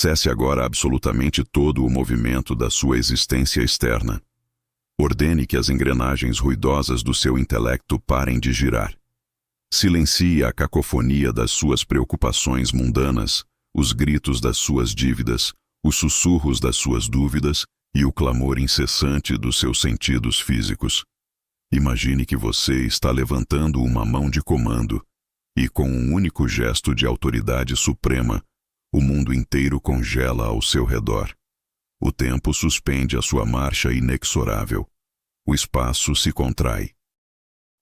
Cesse agora absolutamente todo o movimento da sua existência externa. Ordene que as engrenagens ruidosas do seu intelecto parem de girar. Silencie a cacofonia das suas preocupações mundanas, os gritos das suas dívidas, os sussurros das suas dúvidas e o clamor incessante dos seus sentidos físicos. Imagine que você está levantando uma mão de comando e, com um único gesto de autoridade suprema, o mundo inteiro congela ao seu redor. O tempo suspende a sua marcha inexorável. O espaço se contrai.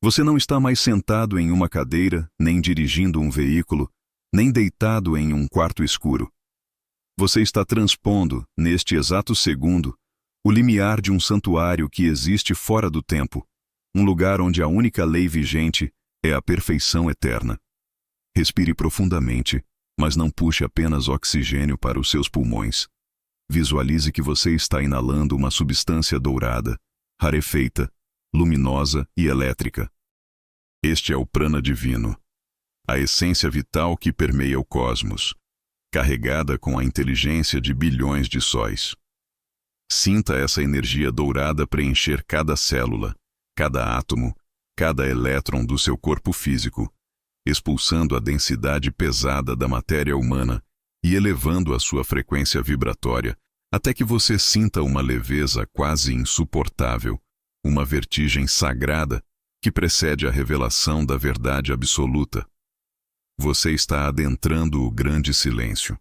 Você não está mais sentado em uma cadeira, nem dirigindo um veículo, nem deitado em um quarto escuro. Você está transpondo, neste exato segundo, o limiar de um santuário que existe fora do tempo, um lugar onde a única lei vigente é a perfeição eterna. Respire profundamente, mas não puxe apenas oxigênio para os seus pulmões. Visualize que você está inalando uma substância dourada, rarefeita, luminosa e elétrica. Este é o prana divino, a essência vital que permeia o cosmos, carregada com a inteligência de bilhões de sóis. Sinta essa energia dourada preencher cada célula, cada átomo, cada elétron do seu corpo físico, expulsando a densidade pesada da matéria humana e elevando a sua frequência vibratória até que você sinta uma leveza quase insuportável, uma vertigem sagrada que precede a revelação da verdade absoluta. Você está adentrando o grande silêncio.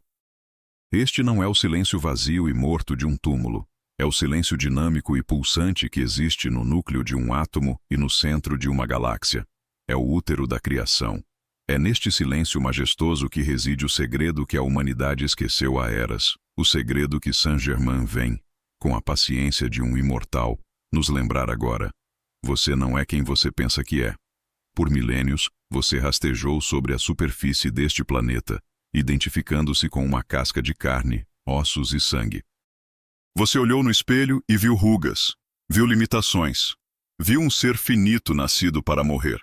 Este não é o silêncio vazio e morto de um túmulo. É o silêncio dinâmico e pulsante que existe no núcleo de um átomo e no centro de uma galáxia. É o útero da criação. É neste silêncio majestoso que reside o segredo que a humanidade esqueceu há eras, o segredo que Saint-Germain vem, com a paciência de um imortal, nos lembrar agora. Você não é quem você pensa que é. Por milênios, você rastejou sobre a superfície deste planeta, identificando-se com uma casca de carne, ossos e sangue. Você olhou no espelho e viu rugas, viu limitações, viu um ser finito nascido para morrer.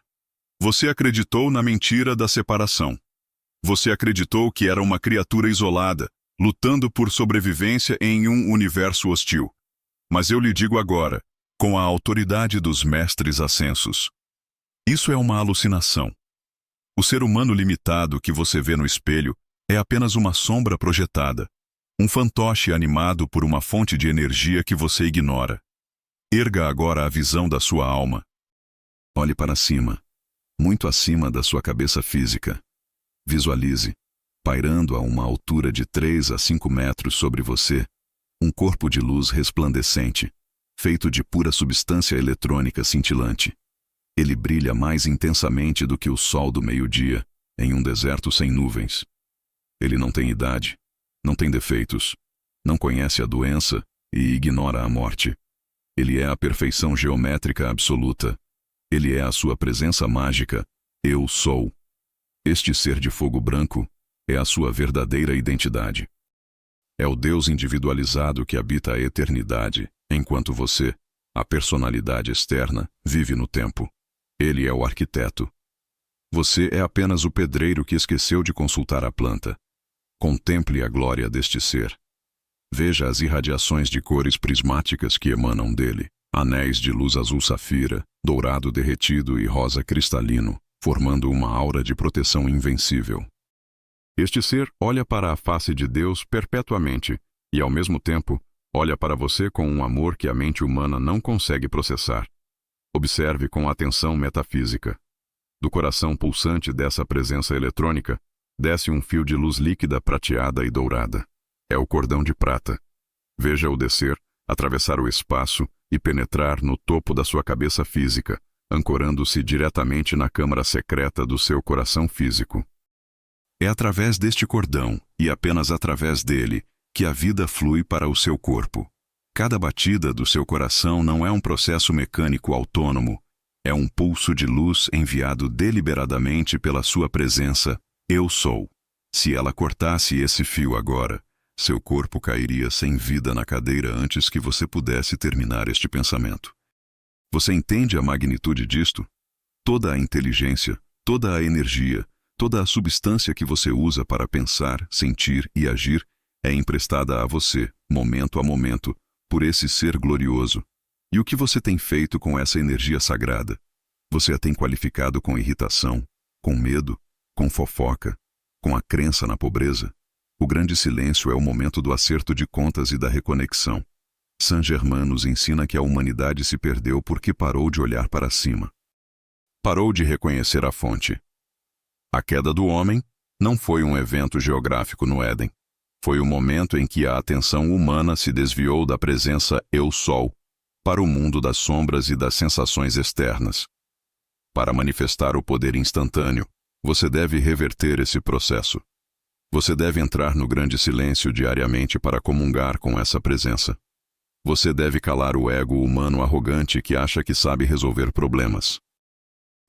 Você acreditou na mentira da separação. Você acreditou que era uma criatura isolada, lutando por sobrevivência em um universo hostil. Mas eu lhe digo agora, com a autoridade dos mestres ascensos, isso é uma alucinação. O ser humano limitado que você vê no espelho é apenas uma sombra projetada, um fantoche animado por uma fonte de energia que você ignora. Erga agora a visão da sua alma. Olhe para cima, muito acima da sua cabeça física. Visualize, pairando a uma altura de 3 a 5 metros sobre você, um corpo de luz resplandecente, feito de pura substância eletrônica cintilante. Ele brilha mais intensamente do que o sol do meio-dia, em um deserto sem nuvens. Ele não tem idade, não tem defeitos, não conhece a doença e ignora a morte. Ele é a perfeição geométrica absoluta. Ele é a sua presença mágica, eu sou. Este ser de fogo branco é a sua verdadeira identidade. É o Deus individualizado que habita a eternidade, enquanto você, a personalidade externa, vive no tempo. Ele é o arquiteto. Você é apenas o pedreiro que esqueceu de consultar a planta. Contemple a glória deste ser. Veja as irradiações de cores prismáticas que emanam dele, anéis de luz azul safira, dourado derretido e rosa cristalino, formando uma aura de proteção invencível. Este ser olha para a face de Deus perpetuamente e, ao mesmo tempo, olha para você com um amor que a mente humana não consegue processar. Observe com atenção metafísica. Do coração pulsante dessa presença eletrônica, desce um fio de luz líquida prateada e dourada. É o cordão de prata. Veja-o descer, atravessar o espaço e penetrar no topo da sua cabeça física, ancorando-se diretamente na câmara secreta do seu coração físico. É através deste cordão, e apenas através dele, que a vida flui para o seu corpo. Cada batida do seu coração não é um processo mecânico autônomo, é um pulso de luz enviado deliberadamente pela sua presença, eu sou. Se ela cortasse esse fio agora, seu corpo cairia sem vida na cadeira antes que você pudesse terminar este pensamento. Você entende a magnitude disto? Toda a inteligência, toda a energia, toda a substância que você usa para pensar, sentir e agir é emprestada a você, momento a momento, por esse ser glorioso. E o que você tem feito com essa energia sagrada? Você a tem qualificado com irritação, com medo, com fofoca, com a crença na pobreza? O grande silêncio é o momento do acerto de contas e da reconexão. Saint-Germain nos ensina que a humanidade se perdeu porque parou de olhar para cima. Parou de reconhecer a fonte. A queda do homem não foi um evento geográfico no Éden. Foi o momento em que a atenção humana se desviou da presença Eu Sol para o mundo das sombras e das sensações externas. Para manifestar o poder instantâneo, você deve reverter esse processo. Você deve entrar no grande silêncio diariamente para comungar com essa presença. Você deve calar o ego humano arrogante que acha que sabe resolver problemas.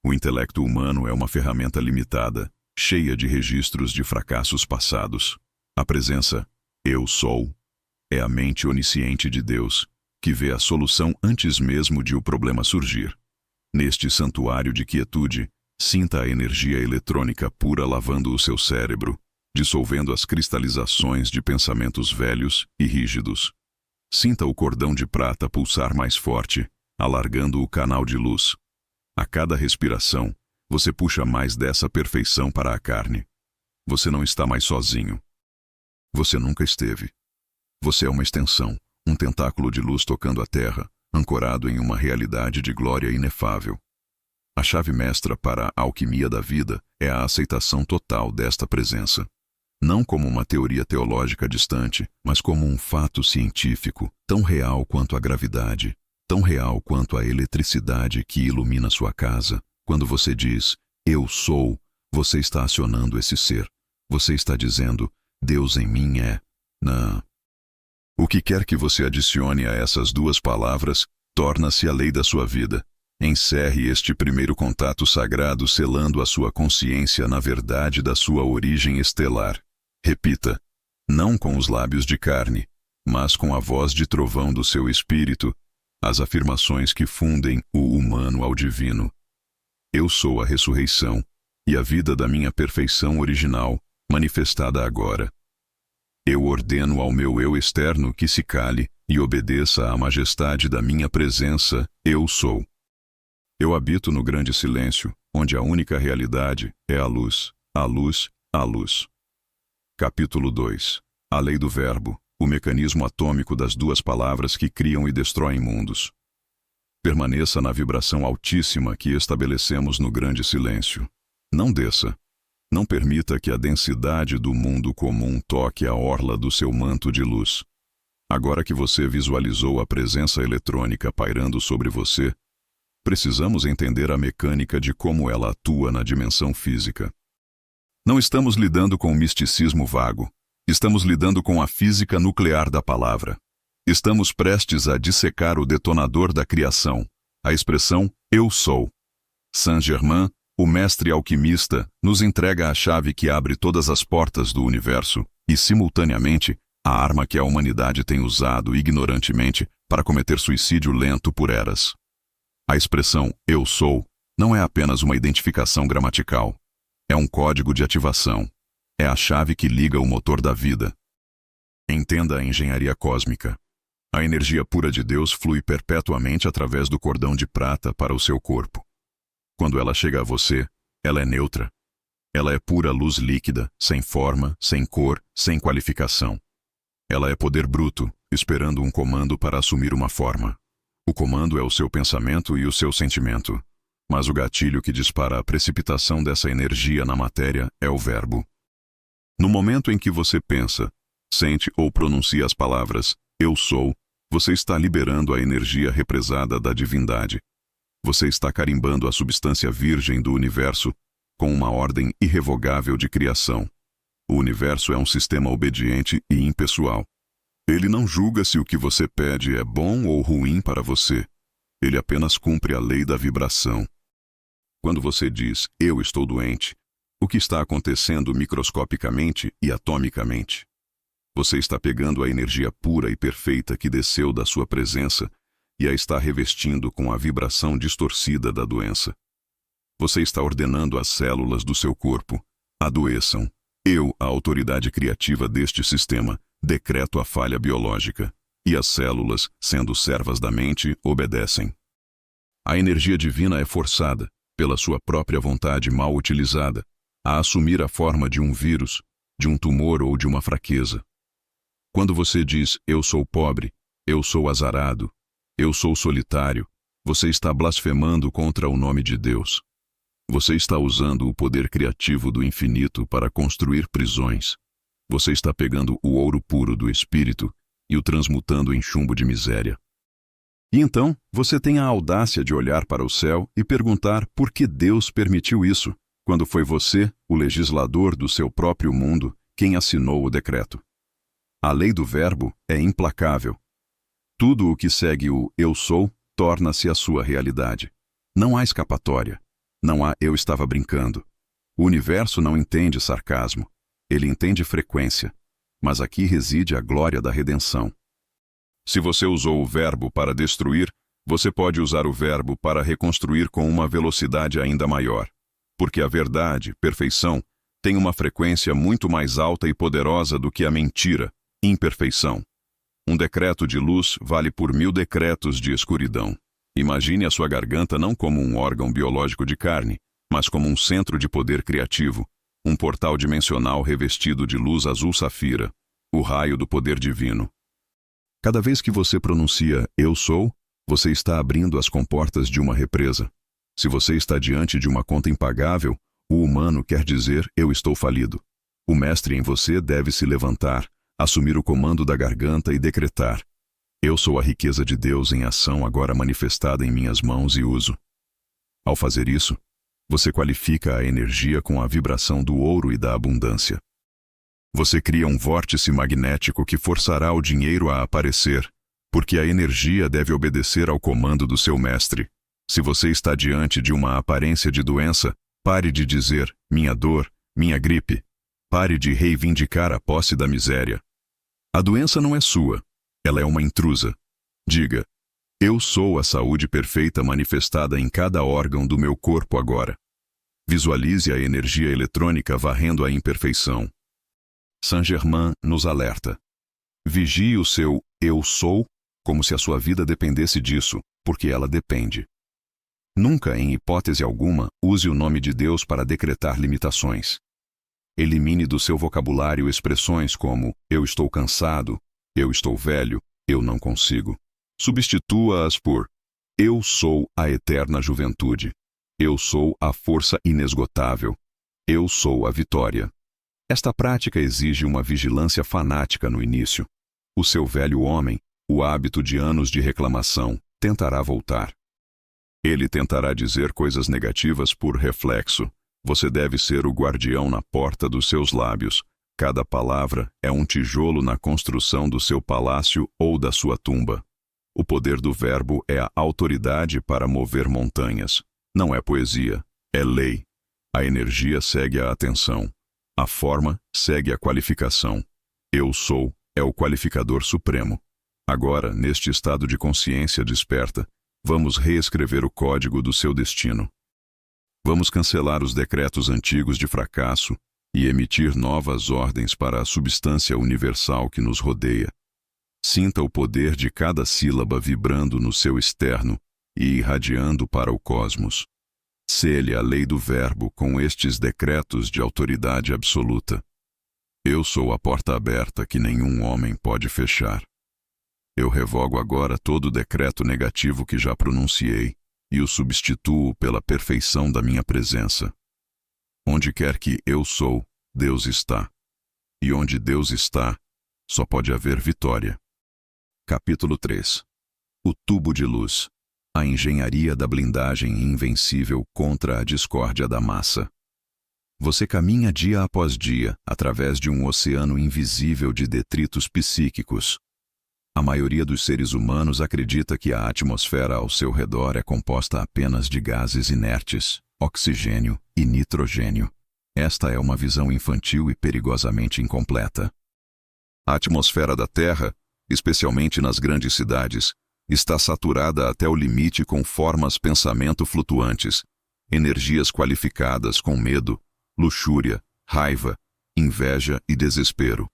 O intelecto humano é uma ferramenta limitada, cheia de registros de fracassos passados. A presença, Eu Sou, é a mente onisciente de Deus, que vê a solução antes mesmo de o problema surgir. Neste santuário de quietude, sinta a energia eletrônica pura lavando o seu cérebro, dissolvendo as cristalizações de pensamentos velhos e rígidos. Sinta o cordão de prata pulsar mais forte, alargando o canal de luz. A cada respiração, você puxa mais dessa perfeição para a carne. Você não está mais sozinho. Você nunca esteve. Você é uma extensão, um tentáculo de luz tocando a terra, ancorado em uma realidade de glória inefável. A chave mestra para a alquimia da vida é a aceitação total desta presença. Não como uma teoria teológica distante, mas como um fato científico, tão real quanto a gravidade, tão real quanto a eletricidade que ilumina sua casa. Quando você diz, Eu sou, você está acionando esse ser. Você está dizendo, Deus em mim é... Não. O que quer que você adicione a essas duas palavras, torna-se a lei da sua vida. Encerre este primeiro contato sagrado selando a sua consciência na verdade da sua origem estelar. Repita, não com os lábios de carne, mas com a voz de trovão do seu espírito, as afirmações que fundem o humano ao divino. Eu sou a ressurreição e a vida da minha perfeição original, manifestada agora. Eu ordeno ao meu eu externo que se cale e obedeça à majestade da minha presença, Eu sou. Eu habito no grande silêncio, onde a única realidade é a luz, a luz, a luz. Capítulo 2. A lei do verbo, o mecanismo atômico das duas palavras que criam e destroem mundos. Permaneça na vibração altíssima que estabelecemos no grande silêncio. Não desça. Não permita que a densidade do mundo comum toque a orla do seu manto de luz. Agora que você visualizou a presença eletrônica pairando sobre você, precisamos entender a mecânica de como ela atua na dimensão física. Não estamos lidando com o misticismo vago. Estamos lidando com a física nuclear da palavra. Estamos prestes a dissecar o detonador da criação, a expressão Eu Sou. Saint-Germain, o mestre alquimista, nos entrega a chave que abre todas as portas do universo e, simultaneamente, a arma que a humanidade tem usado ignorantemente para cometer suicídio lento por eras. A expressão Eu Sou não é apenas uma identificação gramatical. É um código de ativação. É a chave que liga o motor da vida. Entenda a engenharia cósmica. A energia pura de Deus flui perpetuamente através do cordão de prata para o seu corpo. Quando ela chega a você, ela é neutra. Ela é pura luz líquida, sem forma, sem cor, sem qualificação. Ela é poder bruto, esperando um comando para assumir uma forma. O comando é o seu pensamento e o seu sentimento. Mas o gatilho que dispara a precipitação dessa energia na matéria é o verbo. No momento em que você pensa, sente ou pronuncia as palavras Eu sou, você está liberando a energia represada da divindade. Você está carimbando a substância virgem do universo com uma ordem irrevogável de criação. O universo é um sistema obediente e impessoal. Ele não julga se o que você pede é bom ou ruim para você. Ele apenas cumpre a lei da vibração. Quando você diz, eu estou doente, o que está acontecendo microscopicamente e atomicamente? Você está pegando a energia pura e perfeita que desceu da sua presença e a está revestindo com a vibração distorcida da doença. Você está ordenando às células do seu corpo, adoeçam. Eu, a autoridade criativa deste sistema, decreto a falha biológica, e as células, sendo servas da mente, obedecem. A energia divina é forçada, pela sua própria vontade mal utilizada, a assumir a forma de um vírus, de um tumor ou de uma fraqueza. Quando você diz, eu sou pobre, eu sou azarado, eu sou solitário, você está blasfemando contra o nome de Deus. Você está usando o poder criativo do infinito para construir prisões. Você está pegando o ouro puro do espírito e o transmutando em chumbo de miséria. E então, você tem a audácia de olhar para o céu e perguntar por que Deus permitiu isso, quando foi você, o legislador do seu próprio mundo, quem assinou o decreto. A lei do verbo é implacável. Tudo o que segue o eu sou torna-se a sua realidade. Não há escapatória. Não há eu estava brincando. O universo não entende sarcasmo. Ele entende frequência. Mas aqui reside a glória da redenção. Se você usou o verbo para destruir, você pode usar o verbo para reconstruir com uma velocidade ainda maior. Porque a verdade, perfeição, tem uma frequência muito mais alta e poderosa do que a mentira, imperfeição. Um decreto de luz vale por 1000 decretos de escuridão. Imagine a sua garganta não como um órgão biológico de carne, mas como um centro de poder criativo, um portal dimensional revestido de luz azul safira, o raio do poder divino. Cada vez que você pronuncia eu sou, você está abrindo as comportas de uma represa. Se você está diante de uma conta impagável, o humano quer dizer eu estou falido. O mestre em você deve se levantar, assumir o comando da garganta e decretar: eu sou a riqueza de Deus em ação agora manifestada em minhas mãos e uso. Ao fazer isso, você qualifica a energia com a vibração do ouro e da abundância. Você cria um vórtice magnético que forçará o dinheiro a aparecer, porque a energia deve obedecer ao comando do seu mestre. Se você está diante de uma aparência de doença, pare de dizer, minha dor, minha gripe. Pare de reivindicar a posse da miséria. A doença não é sua, ela é uma intrusa. Diga, eu sou a saúde perfeita manifestada em cada órgão do meu corpo agora. Visualize a energia eletrônica varrendo a imperfeição. Saint-Germain nos alerta. Vigie o seu eu sou como se a sua vida dependesse disso, porque ela depende. Nunca, em hipótese alguma, use o nome de Deus para decretar limitações. Elimine do seu vocabulário expressões como eu estou cansado, eu estou velho, eu não consigo. Substitua-as por eu sou a eterna juventude. Eu sou a força inesgotável. Eu sou a vitória. Esta prática exige uma vigilância fanática no início. O seu velho homem, o hábito de anos de reclamação, tentará voltar. Ele tentará dizer coisas negativas por reflexo. Você deve ser o guardião na porta dos seus lábios. Cada palavra é um tijolo na construção do seu palácio ou da sua tumba. O poder do verbo é a autoridade para mover montanhas. Não é poesia, é lei. A energia segue a atenção. A forma segue a qualificação. Eu sou é o qualificador supremo. Agora, neste estado de consciência desperta, vamos reescrever o código do seu destino. Vamos cancelar os decretos antigos de fracasso e emitir novas ordens para a substância universal que nos rodeia. Sinta o poder de cada sílaba vibrando no seu externo e irradiando para o cosmos. Selhe a lei do verbo com estes decretos de autoridade absoluta. Eu sou a porta aberta que nenhum homem pode fechar. Eu revogo agora todo decreto negativo que já pronunciei e o substituo pela perfeição da minha presença. Onde quer que eu sou, Deus está. E onde Deus está, só pode haver vitória. Capítulo 3. O tubo de luz. A engenharia da blindagem invencível contra a discórdia da massa. Você caminha dia após dia, através de um oceano invisível de detritos psíquicos. A maioria dos seres humanos acredita que a atmosfera ao seu redor é composta apenas de gases inertes, oxigênio e nitrogênio. Esta é uma visão infantil e perigosamente incompleta. A atmosfera da Terra, especialmente nas grandes cidades, está saturada até o limite com formas pensamento flutuantes, energias qualificadas com medo, luxúria, raiva, inveja e desespero.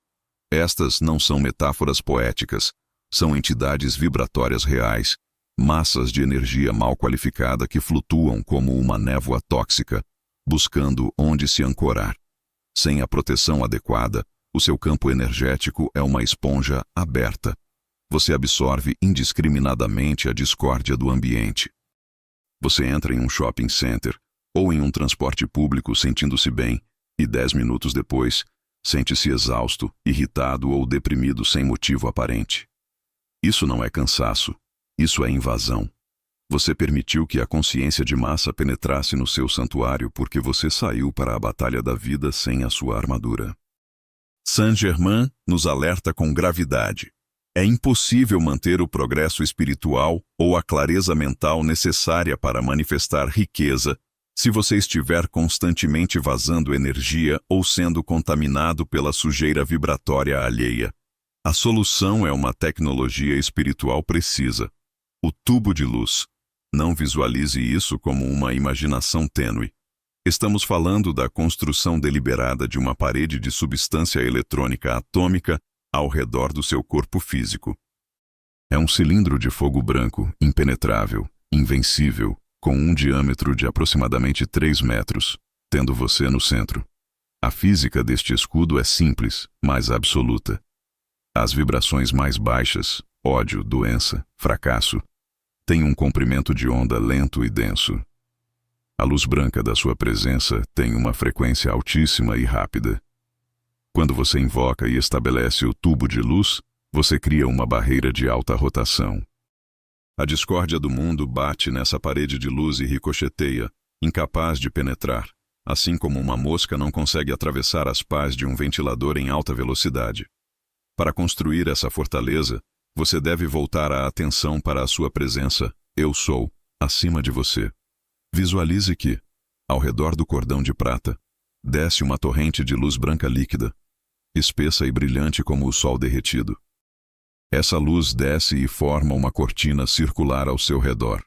Estas não são metáforas poéticas, são entidades vibratórias reais, massas de energia mal qualificada que flutuam como uma névoa tóxica, buscando onde se ancorar. Sem a proteção adequada, o seu campo energético é uma esponja aberta. Você absorve indiscriminadamente a discórdia do ambiente. Você entra em um shopping center ou em um transporte público sentindo-se bem e 10 minutos depois, sente-se exausto, irritado ou deprimido sem motivo aparente. Isso não é cansaço, isso é invasão. Você permitiu que a consciência de massa penetrasse no seu santuário porque você saiu para a batalha da vida sem a sua armadura. Saint-Germain nos alerta com gravidade. É impossível manter o progresso espiritual ou a clareza mental necessária para manifestar riqueza se você estiver constantemente vazando energia ou sendo contaminado pela sujeira vibratória alheia. A solução é uma tecnologia espiritual precisa. O tubo de luz. Não visualize isso como uma imaginação tênue. Estamos falando da construção deliberada de uma parede de substância eletrônica atômica ao redor do seu corpo físico. É um cilindro de fogo branco, impenetrável, invencível, com um diâmetro de aproximadamente 3 metros, tendo você no centro. A física deste escudo é simples, mas absoluta. As vibrações mais baixas, ódio, doença, fracasso, têm um comprimento de onda lento e denso. A luz branca da sua presença tem uma frequência altíssima e rápida. Quando você invoca e estabelece o tubo de luz, você cria uma barreira de alta rotação. A discórdia do mundo bate nessa parede de luz e ricocheteia, incapaz de penetrar, assim como uma mosca não consegue atravessar as pás de um ventilador em alta velocidade. Para construir essa fortaleza, você deve voltar a atenção para a sua presença, eu sou, acima de você. Visualize que, ao redor do cordão de prata, desce uma torrente de luz branca líquida, espessa e brilhante como o sol derretido. Essa luz desce e forma uma cortina circular ao seu redor,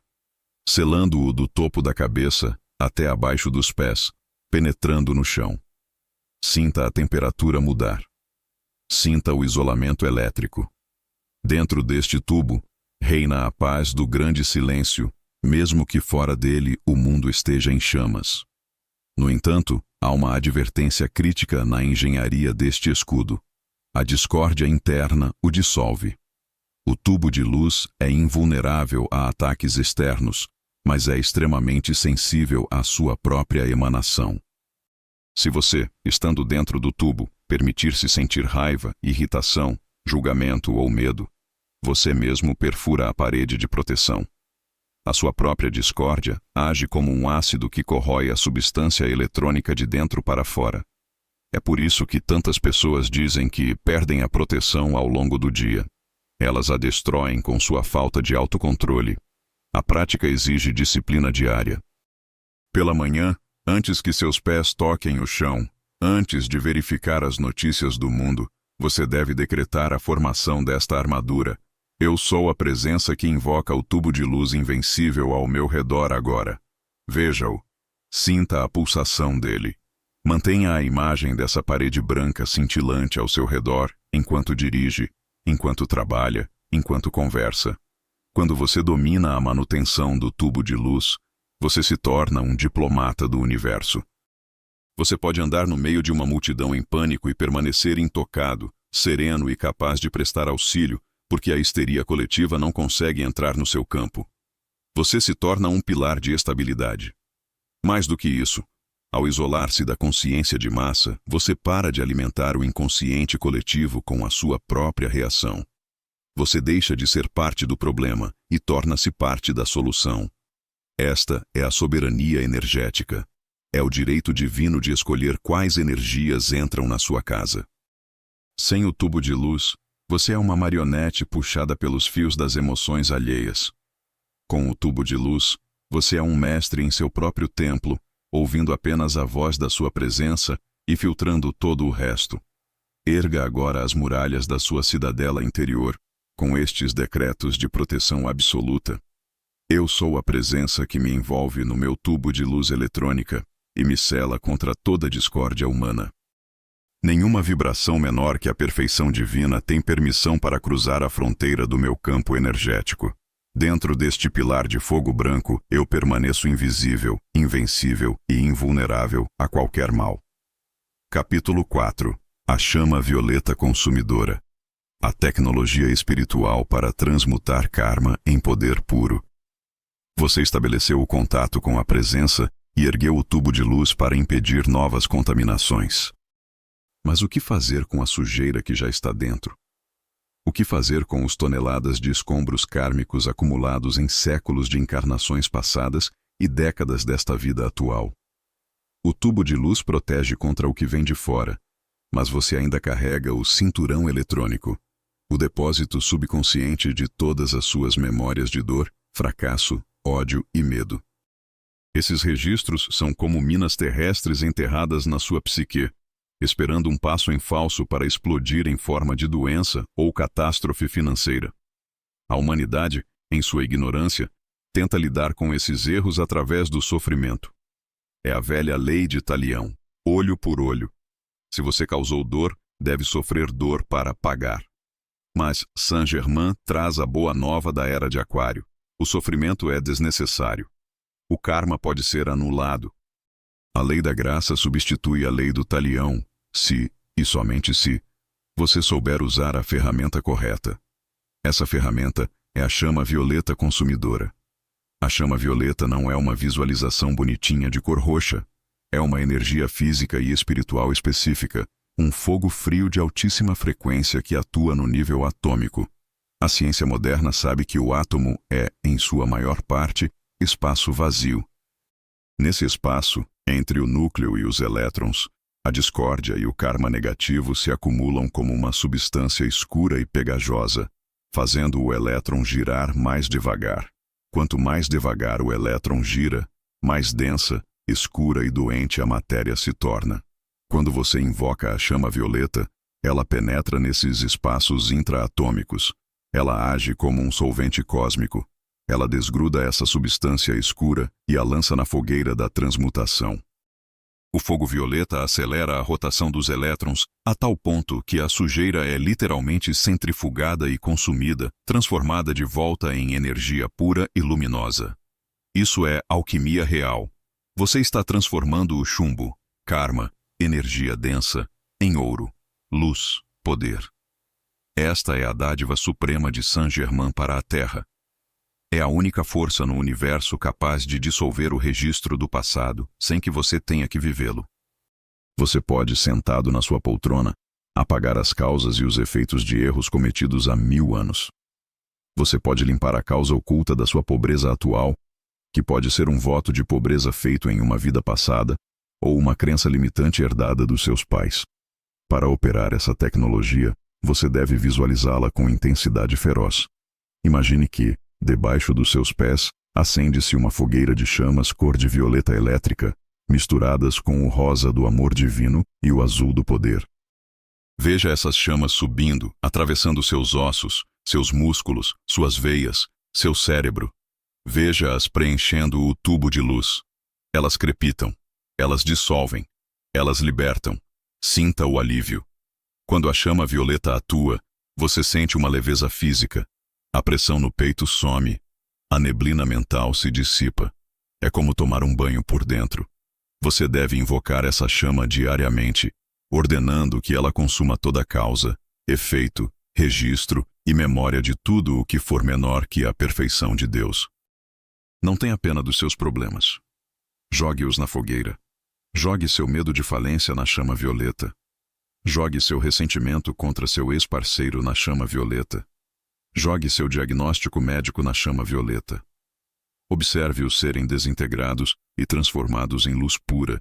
selando-o do topo da cabeça até abaixo dos pés, penetrando no chão. Sinta a temperatura mudar. Sinta o isolamento elétrico. Dentro deste tubo, reina a paz do grande silêncio, mesmo que fora dele o mundo esteja em chamas. No entanto, há uma advertência crítica na engenharia deste escudo. A discórdia interna o dissolve. O tubo de luz é invulnerável a ataques externos, mas é extremamente sensível à sua própria emanação. Se você, estando dentro do tubo, permitir-se sentir raiva, irritação, julgamento ou medo, você mesmo perfura a parede de proteção. A sua própria discórdia age como um ácido que corrói a substância eletrônica de dentro para fora. É por isso que tantas pessoas dizem que perdem a proteção ao longo do dia. Elas a destroem com sua falta de autocontrole. A prática exige disciplina diária. Pela manhã, antes que seus pés toquem o chão, antes de verificar as notícias do mundo, você deve decretar a formação desta armadura. Eu sou a presença que invoca o tubo de luz invencível ao meu redor agora. Veja-o. Sinta a pulsação dele. Mantenha a imagem dessa parede branca cintilante ao seu redor enquanto dirige, enquanto trabalha, enquanto conversa. Quando você domina a manutenção do tubo de luz, você se torna um diplomata do universo. Você pode andar no meio de uma multidão em pânico e permanecer intocado, sereno e capaz de prestar auxílio, porque a histeria coletiva não consegue entrar no seu campo. Você se torna um pilar de estabilidade. Mais do que isso, ao isolar-se da consciência de massa, você para de alimentar o inconsciente coletivo com a sua própria reação. Você deixa de ser parte do problema e torna-se parte da solução. Esta é a soberania energética. É o direito divino de escolher quais energias entram na sua casa. Sem o tubo de luz, você é uma marionete puxada pelos fios das emoções alheias. Com o tubo de luz, você é um mestre em seu próprio templo, ouvindo apenas a voz da sua presença e filtrando todo o resto. Erga agora as muralhas da sua cidadela interior, com estes decretos de proteção absoluta. Eu sou a presença que me envolve no meu tubo de luz eletrônica e me cela contra toda discórdia humana. Nenhuma vibração menor que a perfeição divina tem permissão para cruzar a fronteira do meu campo energético. Dentro deste pilar de fogo branco, eu permaneço invisível, invencível e invulnerável a qualquer mal. Capítulo 4. A chama violeta consumidora. A tecnologia espiritual para transmutar karma em poder puro. Você estabeleceu o contato com a presença e ergueu o tubo de luz para impedir novas contaminações. Mas o que fazer com a sujeira que já está dentro? O que fazer com os toneladas de escombros kármicos acumulados em séculos de encarnações passadas e décadas desta vida atual? O tubo de luz protege contra o que vem de fora, mas você ainda carrega o cinturão eletrônico, o depósito subconsciente de todas as suas memórias de dor, fracasso, ódio e medo. Esses registros são como minas terrestres enterradas na sua psique, esperando um passo em falso para explodir em forma de doença ou catástrofe financeira. A humanidade, em sua ignorância, tenta lidar com esses erros através do sofrimento. É a velha lei de Talião, olho por olho. Se você causou dor, deve sofrer dor para pagar. Mas Saint-Germain traz a boa nova da era de Aquário. O sofrimento é desnecessário. O karma pode ser anulado. A lei da graça substitui a lei do talião, se, e somente se, você souber usar a ferramenta correta. Essa ferramenta é a chama violeta consumidora. A chama violeta não é uma visualização bonitinha de cor roxa. É uma energia física e espiritual específica, um fogo frio de altíssima frequência que atua no nível atômico. A ciência moderna sabe que o átomo é, em sua maior parte, espaço vazio. Nesse espaço, entre o núcleo e os elétrons, a discórdia e o karma negativo se acumulam como uma substância escura e pegajosa, fazendo o elétron girar mais devagar. Quanto mais devagar o elétron gira, mais densa, escura e doente a matéria se torna. Quando você invoca a chama violeta, ela penetra nesses espaços intraatômicos. Ela age como um solvente cósmico. Ela desgruda essa substância escura e a lança na fogueira da transmutação. O fogo violeta acelera a rotação dos elétrons a tal ponto que a sujeira é literalmente centrifugada e consumida, transformada de volta em energia pura e luminosa. Isso é alquimia real. Você está transformando o chumbo, karma, energia densa, em ouro, luz, poder. Esta é a dádiva suprema de Saint-Germain para a Terra. É a única força no universo capaz de dissolver o registro do passado sem que você tenha que vivê-lo. Você pode, sentado na sua poltrona, apagar as causas e os efeitos de erros cometidos há 1000 anos. Você pode limpar a causa oculta da sua pobreza atual, que pode ser um voto de pobreza feito em uma vida passada ou uma crença limitante herdada dos seus pais. Para operar essa tecnologia, você deve visualizá-la com intensidade feroz. Imagine que, debaixo dos seus pés, acende-se uma fogueira de chamas cor de violeta elétrica, misturadas com o rosa do amor divino e o azul do poder. Veja essas chamas subindo, atravessando seus ossos, seus músculos, suas veias, seu cérebro. Veja-as preenchendo o tubo de luz. Elas crepitam, elas dissolvem, elas libertam. Sinta o alívio. Quando a chama violeta atua, você sente uma leveza física. A pressão no peito some. A neblina mental se dissipa. É como tomar um banho por dentro. Você deve invocar essa chama diariamente, ordenando que ela consuma toda causa, efeito, registro e memória de tudo o que for menor que a perfeição de Deus. Não tenha pena dos seus problemas. Jogue-os na fogueira. Jogue seu medo de falência na chama violeta. Jogue seu ressentimento contra seu ex-parceiro na chama violeta. Jogue seu diagnóstico médico na chama violeta. Observe-os serem desintegrados e transformados em luz pura,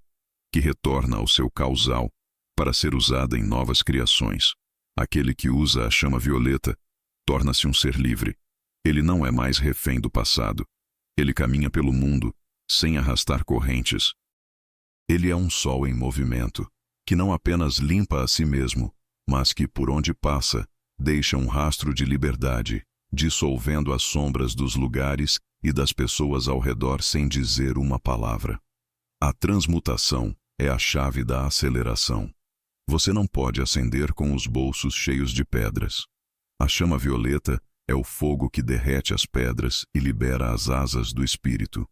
que retorna ao seu causal para ser usada em novas criações. Aquele que usa a chama violeta torna-se um ser livre. Ele não é mais refém do passado. Ele caminha pelo mundo sem arrastar correntes. Ele é um sol em movimento, que não apenas limpa a si mesmo, mas que, por onde passa, deixa um rastro de liberdade, dissolvendo as sombras dos lugares e das pessoas ao redor sem dizer uma palavra. A transmutação é a chave da aceleração. Você não pode acender com os bolsos cheios de pedras. A chama violeta é o fogo que derrete as pedras e libera as asas do espírito.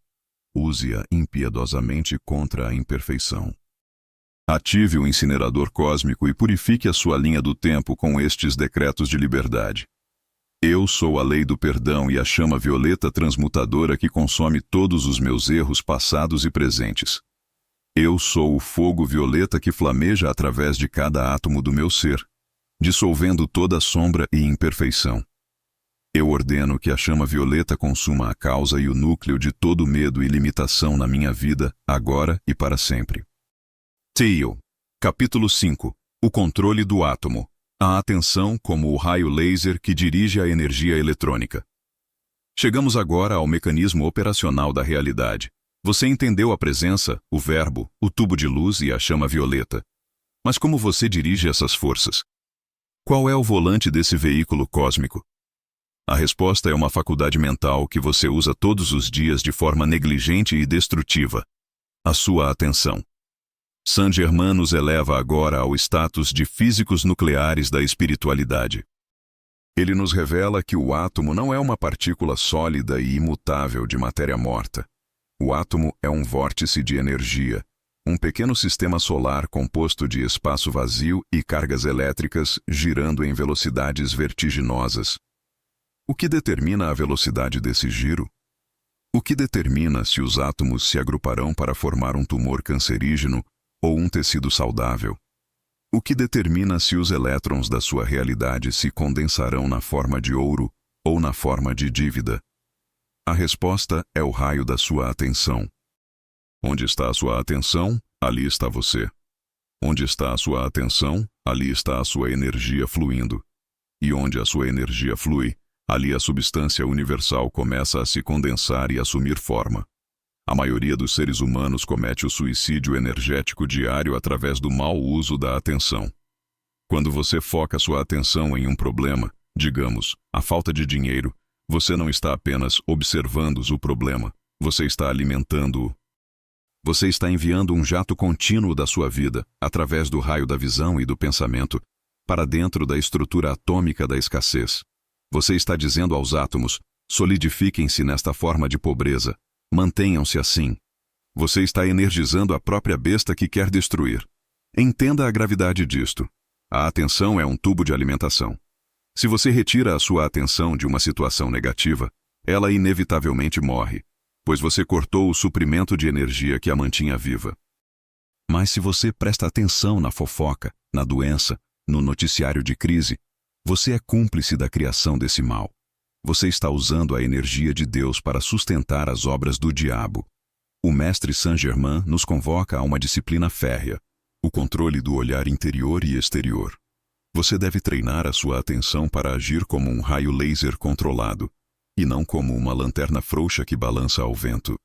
Use-a impiedosamente contra a imperfeição. Ative o incinerador cósmico e purifique a sua linha do tempo com estes decretos de liberdade. Eu sou a lei do perdão e a chama violeta transmutadora que consome todos os meus erros passados e presentes. Eu sou o fogo violeta que flameja através de cada átomo do meu ser, dissolvendo toda sombra e imperfeição. Eu ordeno que a chama violeta consuma a causa e o núcleo de todo medo e limitação na minha vida, agora e para sempre. Teal, capítulo 5. O controle do átomo. A atenção como o raio laser que dirige a energia eletrônica. Chegamos agora ao mecanismo operacional da realidade. Você entendeu a presença, o verbo, o tubo de luz e a chama violeta. Mas como você dirige essas forças? Qual é o volante desse veículo cósmico? A resposta é uma faculdade mental que você usa todos os dias de forma negligente e destrutiva. A sua atenção. Saint-Germain nos eleva agora ao status de físicos nucleares da espiritualidade. Ele nos revela que o átomo não é uma partícula sólida e imutável de matéria morta. O átomo é um vórtice de energia, um pequeno sistema solar composto de espaço vazio e cargas elétricas girando em velocidades vertiginosas. O que determina a velocidade desse giro? O que determina se os átomos se agruparão para formar um tumor cancerígeno ou um tecido saudável? O que determina se os elétrons da sua realidade se condensarão na forma de ouro ou na forma de dívida? A resposta é o raio da sua atenção. Onde está a sua atenção, ali está você. Onde está a sua atenção, ali está a sua energia fluindo. E onde a sua energia flui, ali a substância universal começa a se condensar e assumir forma. A maioria dos seres humanos comete o suicídio energético diário através do mau uso da atenção. Quando você foca sua atenção em um problema, digamos, a falta de dinheiro, você não está apenas observando o problema, você está alimentando-o. Você está enviando um jato contínuo da sua vida, através do raio da visão e do pensamento, para dentro da estrutura atômica da escassez. Você está dizendo aos átomos, solidifiquem-se nesta forma de pobreza, mantenham-se assim. Você está energizando a própria besta que quer destruir. Entenda a gravidade disto. A atenção é um tubo de alimentação. Se você retira a sua atenção de uma situação negativa, ela inevitavelmente morre, pois você cortou o suprimento de energia que a mantinha viva. Mas se você presta atenção na fofoca, na doença, no noticiário de crise, você é cúmplice da criação desse mal. Você está usando a energia de Deus para sustentar as obras do diabo. O mestre Saint-Germain nos convoca a uma disciplina férrea, o controle do olhar interior e exterior. Você deve treinar a sua atenção para agir como um raio laser controlado, e não como uma lanterna frouxa que balança ao vento.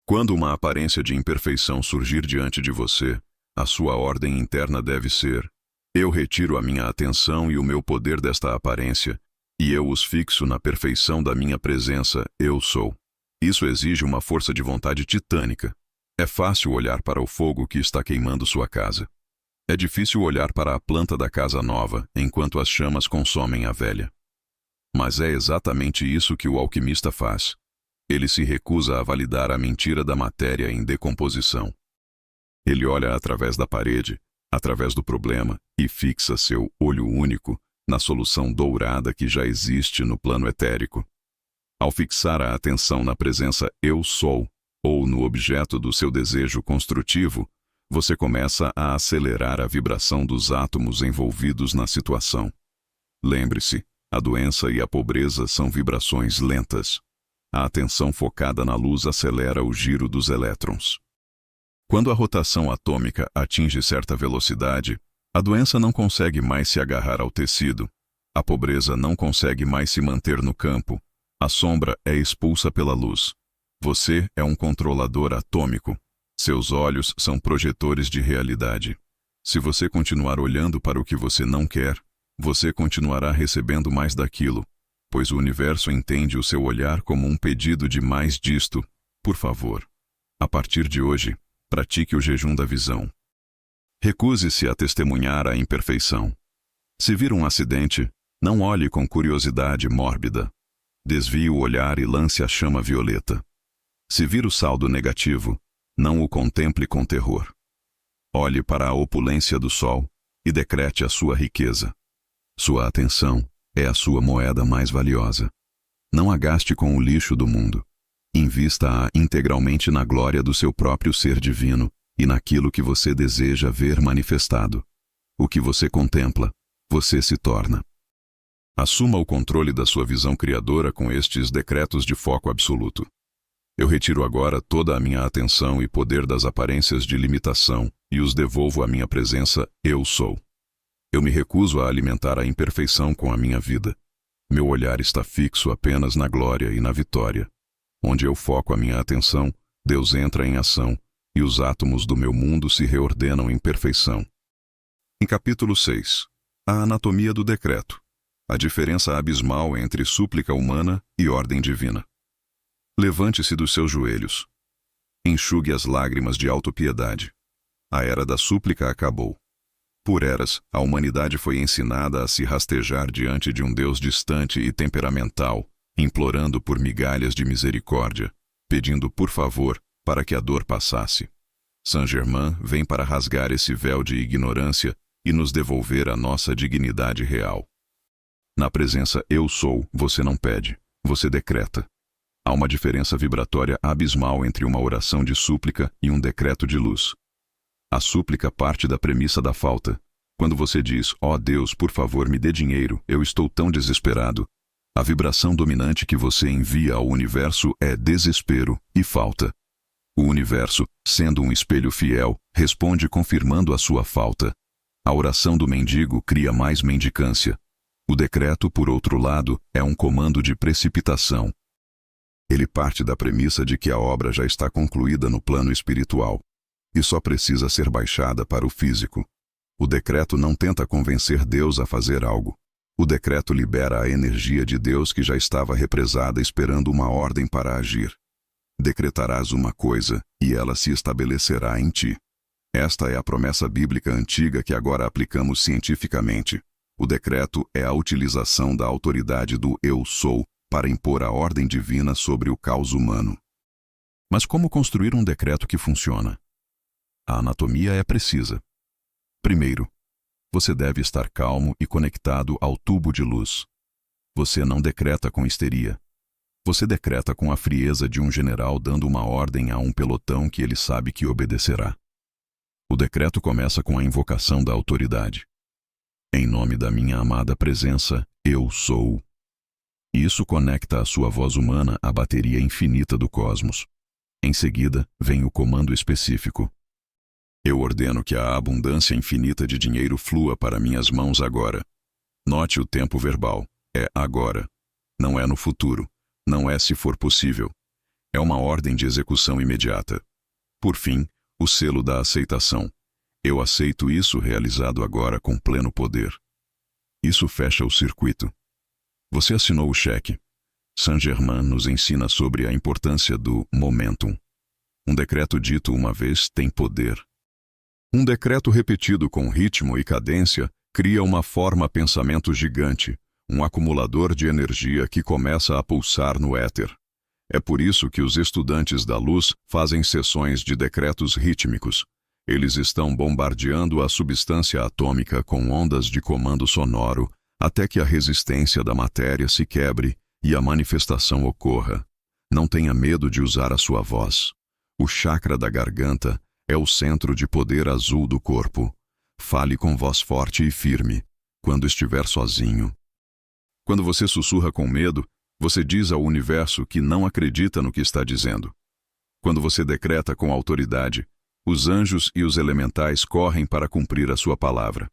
Quando uma aparência de imperfeição surgir diante de você, a sua ordem interna deve ser: eu retiro a minha atenção e o meu poder desta aparência, e eu os fixo na perfeição da minha presença, eu sou. Isso exige uma força de vontade titânica. É fácil olhar para o fogo que está queimando sua casa. É difícil olhar para a planta da casa nova, enquanto as chamas consomem a velha. Mas é exatamente isso que o alquimista faz. Ele se recusa a validar a mentira da matéria em decomposição. Ele olha através da parede, através do problema, e fixa seu olho único na solução dourada que já existe no plano etérico. Ao fixar a atenção na presença eu sou, ou no objeto do seu desejo construtivo, você começa a acelerar a vibração dos átomos envolvidos na situação. Lembre-se, a doença e a pobreza são vibrações lentas. A atenção focada na luz acelera o giro dos elétrons. Quando a rotação atômica atinge certa velocidade, a doença não consegue mais se agarrar ao tecido, a pobreza não consegue mais se manter no campo, a sombra é expulsa pela luz. Você é um controlador atômico. Seus olhos são projetores de realidade. Se você continuar olhando para o que você não quer, você continuará recebendo mais daquilo, pois o universo entende o seu olhar como um pedido de mais disto. Por favor, a partir de hoje, pratique o jejum da visão. Recuse-se a testemunhar a imperfeição. Se vir um acidente, não olhe com curiosidade mórbida. Desvie o olhar e lance a chama violeta. Se vir o saldo negativo, não o contemple com terror. Olhe para a opulência do sol e decrete a sua riqueza. Sua atenção é a sua moeda mais valiosa. Não a gaste com o lixo do mundo. Invista-a integralmente na glória do seu próprio ser divino e naquilo que você deseja ver manifestado. O que você contempla, você se torna. Assuma o controle da sua visão criadora com estes decretos de foco absoluto. Eu retiro agora toda a minha atenção e poder das aparências de limitação e os devolvo à minha presença Eu Sou. Eu me recuso a alimentar a imperfeição com a minha vida. Meu olhar está fixo apenas na glória e na vitória. Onde eu foco a minha atenção, Deus entra em ação e os átomos do meu mundo se reordenam em perfeição. Em capítulo 6, a anatomia do decreto. A diferença abismal entre súplica humana e ordem divina. Levante-se dos seus joelhos. Enxugue as lágrimas de autopiedade. A era da súplica acabou. Por eras, a humanidade foi ensinada a se rastejar diante de um Deus distante e temperamental, implorando por migalhas de misericórdia, pedindo por favor para que a dor passasse. Saint-Germain vem para rasgar esse véu de ignorância e nos devolver a nossa dignidade real. Na presença Eu Sou, você não pede, você decreta. Há uma diferença vibratória abismal entre uma oração de súplica e um decreto de luz. A súplica parte da premissa da falta. Quando você diz, ó Deus, por favor, me dê dinheiro, eu estou tão desesperado. A vibração dominante que você envia ao universo é desespero e falta. O universo, sendo um espelho fiel, responde confirmando a sua falta. A oração do mendigo cria mais mendicância. O decreto, por outro lado, é um comando de precipitação. Ele parte da premissa de que a obra já está concluída no plano espiritual e só precisa ser baixada para o físico. O decreto não tenta convencer Deus a fazer algo. O decreto libera a energia de Deus que já estava represada esperando uma ordem para agir. Decretarás uma coisa e ela se estabelecerá em ti. Esta é a promessa bíblica antiga que agora aplicamos cientificamente. O decreto é a utilização da autoridade do Eu Sou para impor a ordem divina sobre o caos humano. Mas como construir um decreto que funciona? A anatomia é precisa. Primeiro, você deve estar calmo e conectado ao tubo de luz. Você não decreta com histeria. Você decreta com a frieza de um general dando uma ordem a um pelotão que ele sabe que obedecerá. O decreto começa com a invocação da autoridade. Em nome da minha amada presença, Eu Sou. Isso conecta a sua voz humana à bateria infinita do cosmos. Em seguida, vem o comando específico. Eu ordeno que a abundância infinita de dinheiro flua para minhas mãos agora. Note o tempo verbal. É agora. Não é no futuro. Não é se for possível. É uma ordem de execução imediata. Por fim, o selo da aceitação. Eu aceito isso realizado agora com pleno poder. Isso fecha o circuito. Você assinou o cheque. Saint-Germain nos ensina sobre a importância do momentum. Um decreto dito uma vez tem poder. Um decreto repetido com ritmo e cadência cria uma forma-pensamento gigante, um acumulador de energia que começa a pulsar no éter. É por isso que os estudantes da luz fazem sessões de decretos rítmicos. Eles estão bombardeando a substância atômica com ondas de comando sonoro até que a resistência da matéria se quebre e a manifestação ocorra. Não tenha medo de usar a sua voz. O chakra da garganta é o centro de poder azul do corpo. Fale com voz forte e firme, quando estiver sozinho. Quando você sussurra com medo, você diz ao universo que não acredita no que está dizendo. Quando você decreta com autoridade, os anjos e os elementais correm para cumprir a sua palavra.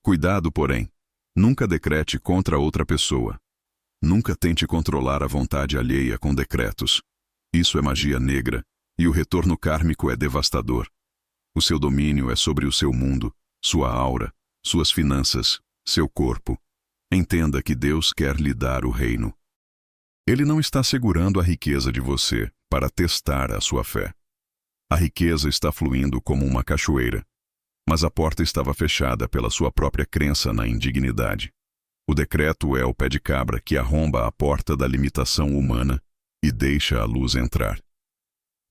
Cuidado, porém. Nunca decrete contra outra pessoa. Nunca tente controlar a vontade alheia com decretos. Isso é magia negra, e o retorno kármico é devastador. O seu domínio é sobre o seu mundo, sua aura, suas finanças, seu corpo. Entenda que Deus quer lhe dar o reino. Ele não está segurando a riqueza de você para testar a sua fé. A riqueza está fluindo como uma cachoeira. Mas a porta estava fechada pela sua própria crença na indignidade. O decreto é o pé de cabra que arromba a porta da limitação humana e deixa a luz entrar.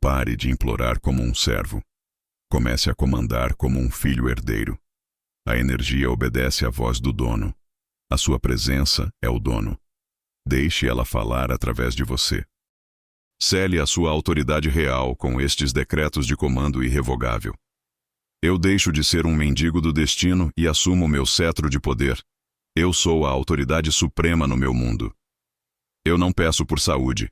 Pare de implorar como um servo. Comece a comandar como um filho herdeiro. A energia obedece à voz do dono. A sua presença é o dono. Deixe ela falar através de você. Cele a sua autoridade real com estes decretos de comando irrevogável. Eu deixo de ser um mendigo do destino e assumo meu cetro de poder. Eu sou a autoridade suprema no meu mundo. Eu não peço por saúde.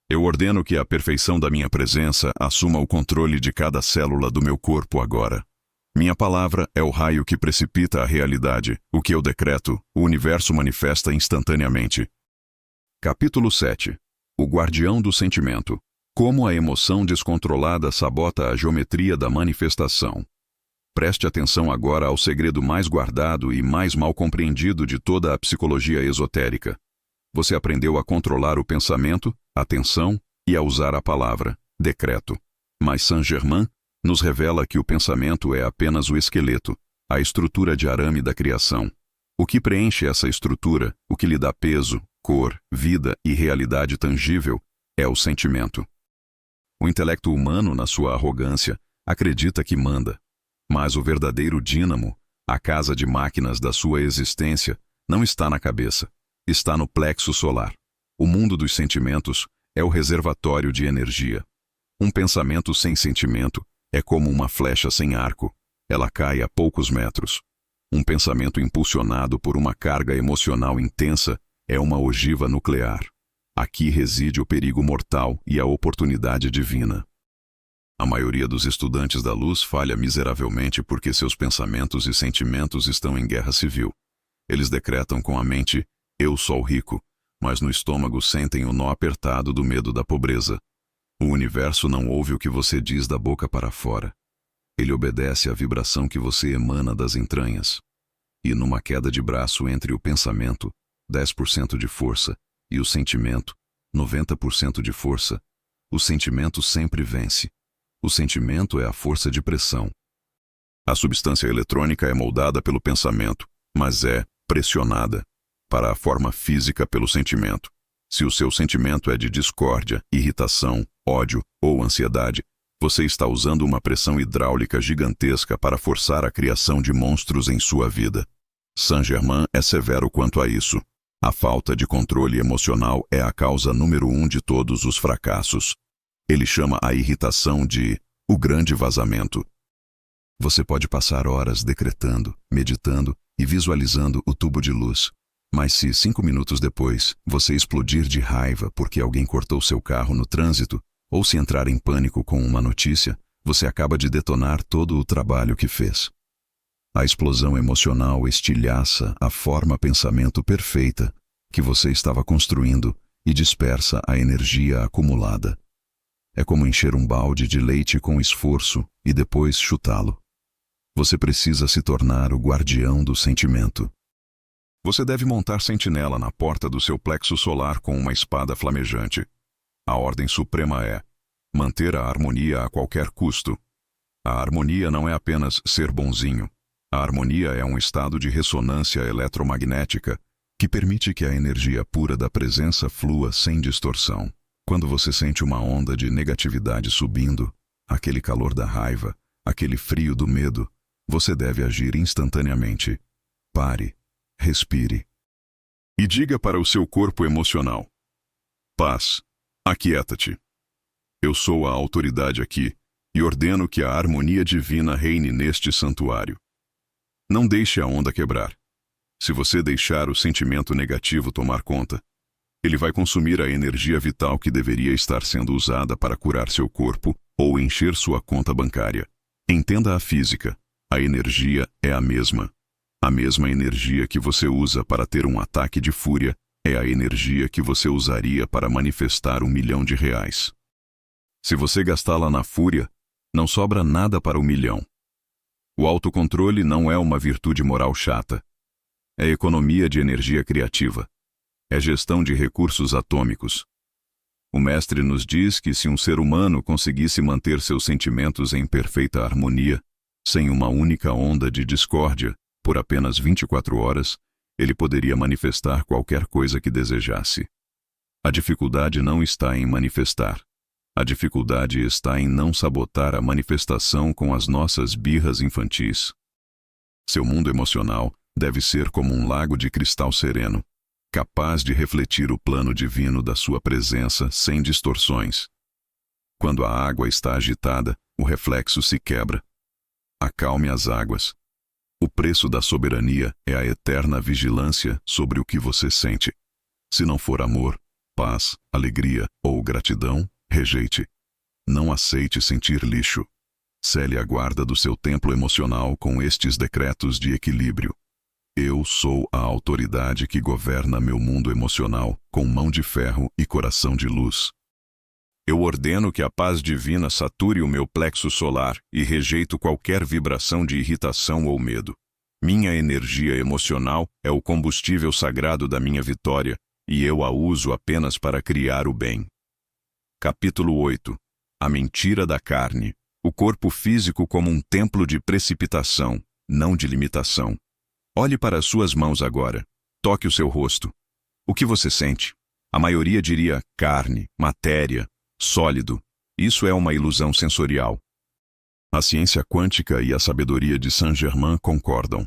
Eu ordeno que a perfeição da minha presença assuma o controle de cada célula do meu corpo agora. Minha palavra é o raio que precipita a realidade. O que eu decreto, o universo manifesta instantaneamente. Capítulo 7. O guardião do sentimento. Como a emoção descontrolada sabota a geometria da manifestação. Preste atenção agora ao segredo mais guardado e mais mal compreendido de toda a psicologia esotérica. Você aprendeu a controlar o pensamento, a atenção e a usar a palavra, decreto. Mas Saint-Germain nos revela que o pensamento é apenas o esqueleto, a estrutura de arame da criação. O que preenche essa estrutura, o que lhe dá peso, cor, vida e realidade tangível, é o sentimento. O intelecto humano, na sua arrogância, acredita que manda. Mas o verdadeiro dínamo, a casa de máquinas da sua existência, não está na cabeça, está no plexo solar. O mundo dos sentimentos é o reservatório de energia. Um pensamento sem sentimento é como uma flecha sem arco, ela cai a poucos metros. Um pensamento impulsionado por uma carga emocional intensa é uma ogiva nuclear. Aqui reside o perigo mortal e a oportunidade divina. A maioria dos estudantes da luz falha miseravelmente porque seus pensamentos e sentimentos estão em guerra civil. Eles decretam com a mente, eu sou rico, mas no estômago sentem o nó apertado do medo da pobreza. O universo não ouve o que você diz da boca para fora. Ele obedece à vibração que você emana das entranhas. E numa queda de braço entre o pensamento, 10% de força, e o sentimento, 90% de força, o sentimento sempre vence. O sentimento é a força de pressão. A substância eletrônica é moldada pelo pensamento, mas é pressionada para a forma física pelo sentimento. Se o seu sentimento é de discórdia, irritação, ódio ou ansiedade, você está usando uma pressão hidráulica gigantesca para forçar a criação de monstros em sua vida. Saint-Germain é severo quanto a isso. A falta de controle emocional é a causa número 1 de todos os fracassos. Ele chama a irritação de o grande vazamento. Você pode passar horas decretando, meditando e visualizando o tubo de luz. Mas se 5 minutos depois você explodir de raiva porque alguém cortou seu carro no trânsito, ou se entrar em pânico com uma notícia, você acaba de detonar todo o trabalho que fez. A explosão emocional estilhaça a forma-pensamento perfeita que você estava construindo e dispersa a energia acumulada. É como encher um balde de leite com esforço e depois chutá-lo. Você precisa se tornar o guardião do sentimento. Você deve montar sentinela na porta do seu plexo solar com uma espada flamejante. A ordem suprema é manter a harmonia a qualquer custo. A harmonia não é apenas ser bonzinho. A harmonia é um estado de ressonância eletromagnética que permite que a energia pura da presença flua sem distorção. Quando você sente uma onda de negatividade subindo, aquele calor da raiva, aquele frio do medo, você deve agir instantaneamente. Pare, respire. E diga para o seu corpo emocional: paz, aquieta-te. Eu sou a autoridade aqui e ordeno que a harmonia divina reine neste santuário. Não deixe a onda quebrar. Se você deixar o sentimento negativo tomar conta, ele vai consumir a energia vital que deveria estar sendo usada para curar seu corpo ou encher sua conta bancária. Entenda a física. A energia é a mesma. A mesma energia que você usa para ter um ataque de fúria é a energia que você usaria para manifestar R$1 milhão. Se você gastá-la na fúria, não sobra nada para R$1 milhão. O autocontrole não é uma virtude moral chata. É economia de energia criativa. É gestão de recursos atômicos. O mestre nos diz que se um ser humano conseguisse manter seus sentimentos em perfeita harmonia, Sem uma única onda de discórdia, por apenas 24 horas, ele poderia manifestar qualquer coisa que desejasse. A dificuldade não está em manifestar. A dificuldade está em não sabotar a manifestação com as nossas birras infantis. Seu mundo emocional deve ser como um lago de cristal sereno, capaz de refletir o plano divino da sua presença sem distorções. Quando a água está agitada, o reflexo se quebra. Acalme as águas. O preço da soberania é a eterna vigilância sobre o que você sente. Se não for amor, paz, alegria ou gratidão, rejeite. Não aceite sentir lixo. Cele a guarda do seu templo emocional com estes decretos de equilíbrio. Eu sou a autoridade que governa meu mundo emocional com mão de ferro e coração de luz. Eu ordeno que a paz divina sature o meu plexo solar e rejeito qualquer vibração de irritação ou medo. Minha energia emocional é o combustível sagrado da minha vitória e eu a uso apenas para criar o bem. Capítulo 8. A mentira da carne. O corpo físico como um templo de precipitação, não de limitação. Olhe para as suas mãos agora. Toque o seu rosto. O que você sente? A maioria diria carne, matéria, sólido. Isso é uma ilusão sensorial. A ciência quântica e a sabedoria de Saint-Germain concordam.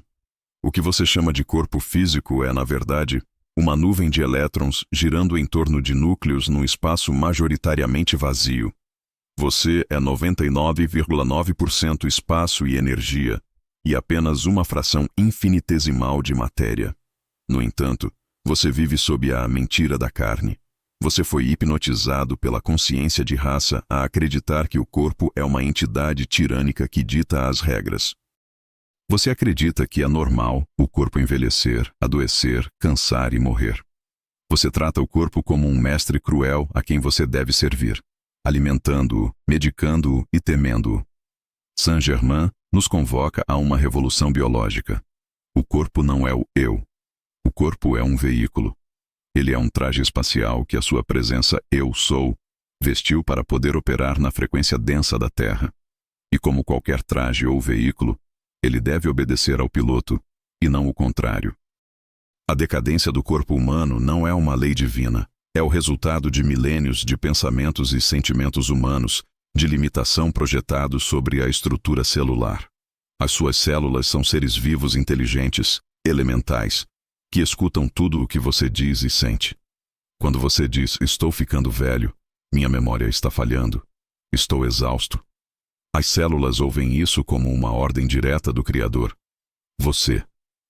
O que você chama de corpo físico é, na verdade, uma nuvem de elétrons girando em torno de núcleos num espaço majoritariamente vazio. Você é 99,9% espaço e energia, e apenas uma fração infinitesimal de matéria. No entanto, você vive sob a mentira da carne. Você foi hipnotizado pela consciência de raça a acreditar que o corpo é uma entidade tirânica que dita as regras. Você acredita que é normal o corpo envelhecer, adoecer, cansar e morrer. Você trata o corpo como um mestre cruel a quem você deve servir, alimentando-o, medicando-o e temendo-o. Saint-Germain nos convoca a uma revolução biológica. O corpo não é o eu. O corpo é um veículo. Ele é um traje espacial que a sua presença Eu Sou vestiu para poder operar na frequência densa da Terra. E como qualquer traje ou veículo, ele deve obedecer ao piloto, e não o contrário. A decadência do corpo humano não é uma lei divina. É o resultado de milênios de pensamentos e sentimentos humanos, de limitação projetados sobre a estrutura celular. As suas células são seres vivos inteligentes, elementais, que escutam tudo o que você diz e sente. Quando você diz, estou ficando velho, minha memória está falhando, estou exausto. As células ouvem isso como uma ordem direta do Criador, você,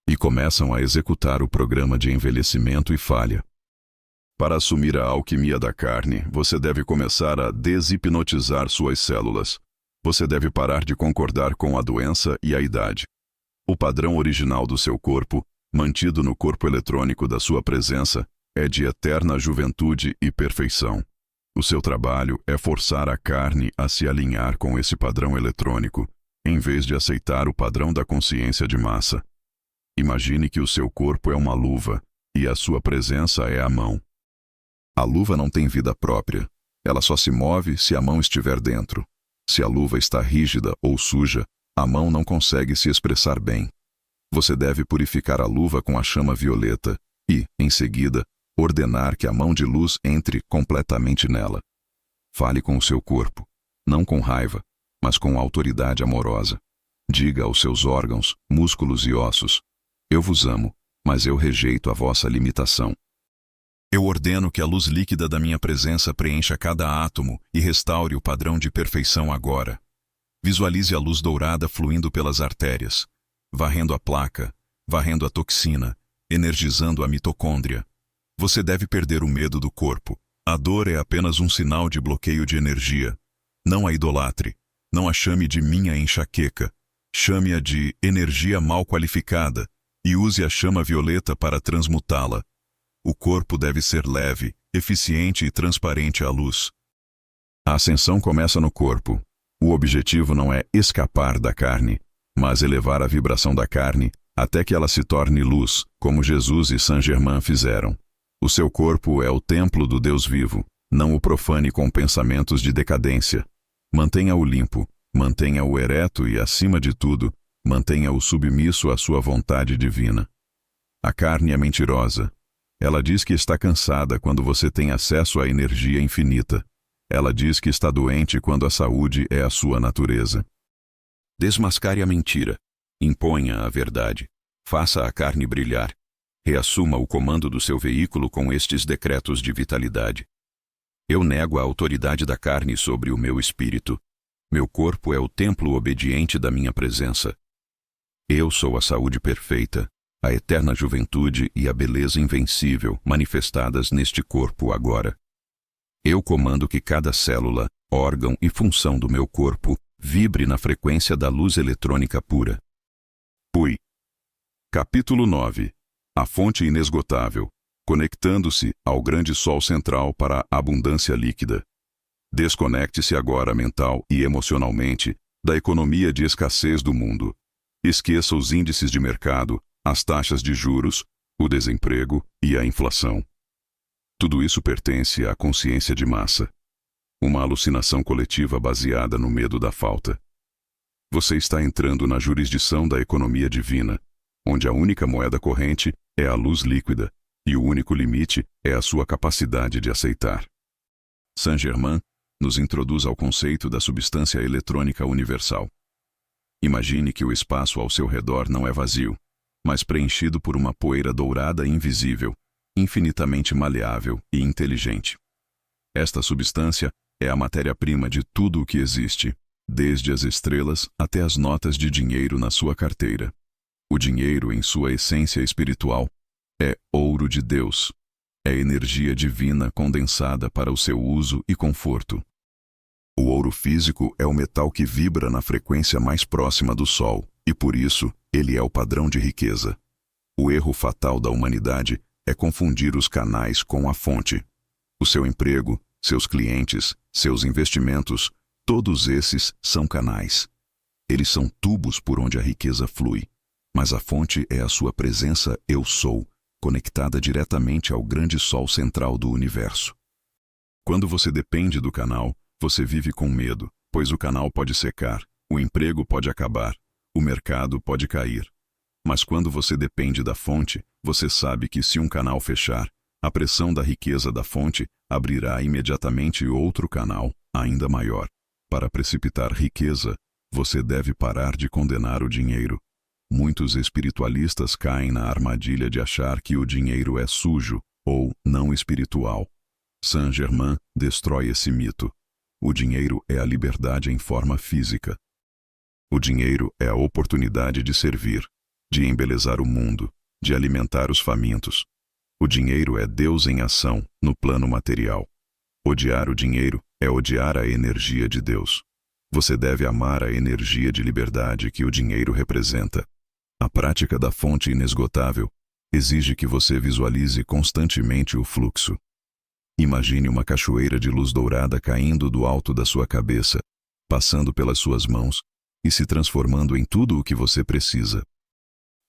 e começam a executar o programa de envelhecimento e falha. Para assumir a alquimia da carne, você deve começar a deshipnotizar suas células. Você deve parar de concordar com a doença e a idade. O padrão original do seu corpo, mantido no corpo eletrônico da sua presença, é de eterna juventude e perfeição. O seu trabalho é forçar a carne a se alinhar com esse padrão eletrônico, em vez de aceitar o padrão da consciência de massa. Imagine que o seu corpo é uma luva, e a sua presença é a mão. A luva não tem vida própria. Ela só se move se a mão estiver dentro. Se a luva está rígida ou suja, a mão não consegue se expressar bem. Você deve purificar a luva com a chama violeta e, em seguida, ordenar que a mão de luz entre completamente nela. Fale com o seu corpo, não com raiva, mas com autoridade amorosa. Diga aos seus órgãos, músculos e ossos: eu vos amo, mas eu rejeito a vossa limitação. Eu ordeno que a luz líquida da minha presença preencha cada átomo e restaure o padrão de perfeição agora. Visualize a luz dourada fluindo pelas artérias, varrendo a placa, varrendo a toxina, energizando a mitocôndria. Você deve perder o medo do corpo. A dor é apenas um sinal de bloqueio de energia. Não a idolatre. Não a chame de minha enxaqueca. Chame-a de energia mal qualificada e use a chama violeta para transmutá-la. O corpo deve ser leve, eficiente e transparente à luz. A ascensão começa no corpo. O objetivo não é escapar da carne, mas elevar a vibração da carne até que ela se torne luz, como Jesus e Saint-Germain fizeram. O seu corpo é o templo do Deus vivo. Não o profane com pensamentos de decadência. Mantenha-o limpo, Mantenha-o ereto e, acima de tudo, mantenha-o submisso à sua vontade divina. A carne é mentirosa. Ela diz que está cansada quando você tem acesso à energia infinita. Ela diz que está doente quando a saúde é a sua natureza. Desmascare a mentira. Imponha a verdade. Faça a carne brilhar. Reassuma o comando do seu veículo com estes decretos de vitalidade. Eu nego a autoridade da carne sobre o meu espírito. Meu corpo é o templo obediente da minha presença. Eu sou a saúde perfeita, a eterna juventude e a beleza invencível manifestadas neste corpo agora. Eu comando que cada célula, órgão e função do meu corpo vibre na frequência da luz eletrônica pura. Pui. Capítulo 9. A fonte inesgotável, conectando-se ao grande sol central para a abundância líquida. Desconecte-se agora mental e emocionalmente da economia de escassez do mundo. Esqueça os índices de mercado, as taxas de juros, o desemprego e a inflação. Tudo isso pertence à consciência de massa. Uma alucinação coletiva baseada no medo da falta. Você está entrando na jurisdição da economia divina, onde a única moeda corrente é a luz líquida e o único limite é a sua capacidade de aceitar. Saint-Germain nos introduz ao conceito da substância eletrônica universal. Imagine que o espaço ao seu redor não é vazio, mas preenchido por uma poeira dourada e invisível, infinitamente maleável e inteligente. Esta substância é a matéria-prima de tudo o que existe, desde as estrelas até as notas de dinheiro na sua carteira. O dinheiro, em sua essência espiritual, é ouro de Deus. É energia divina condensada para o seu uso e conforto. O ouro físico é o metal que vibra na frequência mais próxima do Sol, e por isso, ele é o padrão de riqueza. O erro fatal da humanidade é confundir os canais com a fonte. O seu emprego, seus clientes, seus investimentos, todos esses são canais. Eles são tubos por onde a riqueza flui. Mas a fonte é a sua presença Eu Sou, conectada diretamente ao grande sol central do universo. Quando você depende do canal, você vive com medo, pois o canal pode secar, o emprego pode acabar, o mercado pode cair. Mas quando você depende da fonte, você sabe que se um canal fechar, a pressão da riqueza da fonte abrirá imediatamente outro canal, ainda maior. Para precipitar riqueza, você deve parar de condenar o dinheiro. Muitos espiritualistas caem na armadilha de achar que o dinheiro é sujo ou não espiritual. Saint-Germain destrói esse mito. O dinheiro é a liberdade em forma física. O dinheiro é a oportunidade de servir, de embelezar o mundo, de alimentar os famintos. O dinheiro é Deus em ação, no plano material. Odiar o dinheiro é odiar a energia de Deus. Você deve amar a energia de liberdade que o dinheiro representa. A prática da fonte inesgotável exige que você visualize constantemente o fluxo. Imagine uma cachoeira de luz dourada caindo do alto da sua cabeça, passando pelas suas mãos e se transformando em tudo o que você precisa.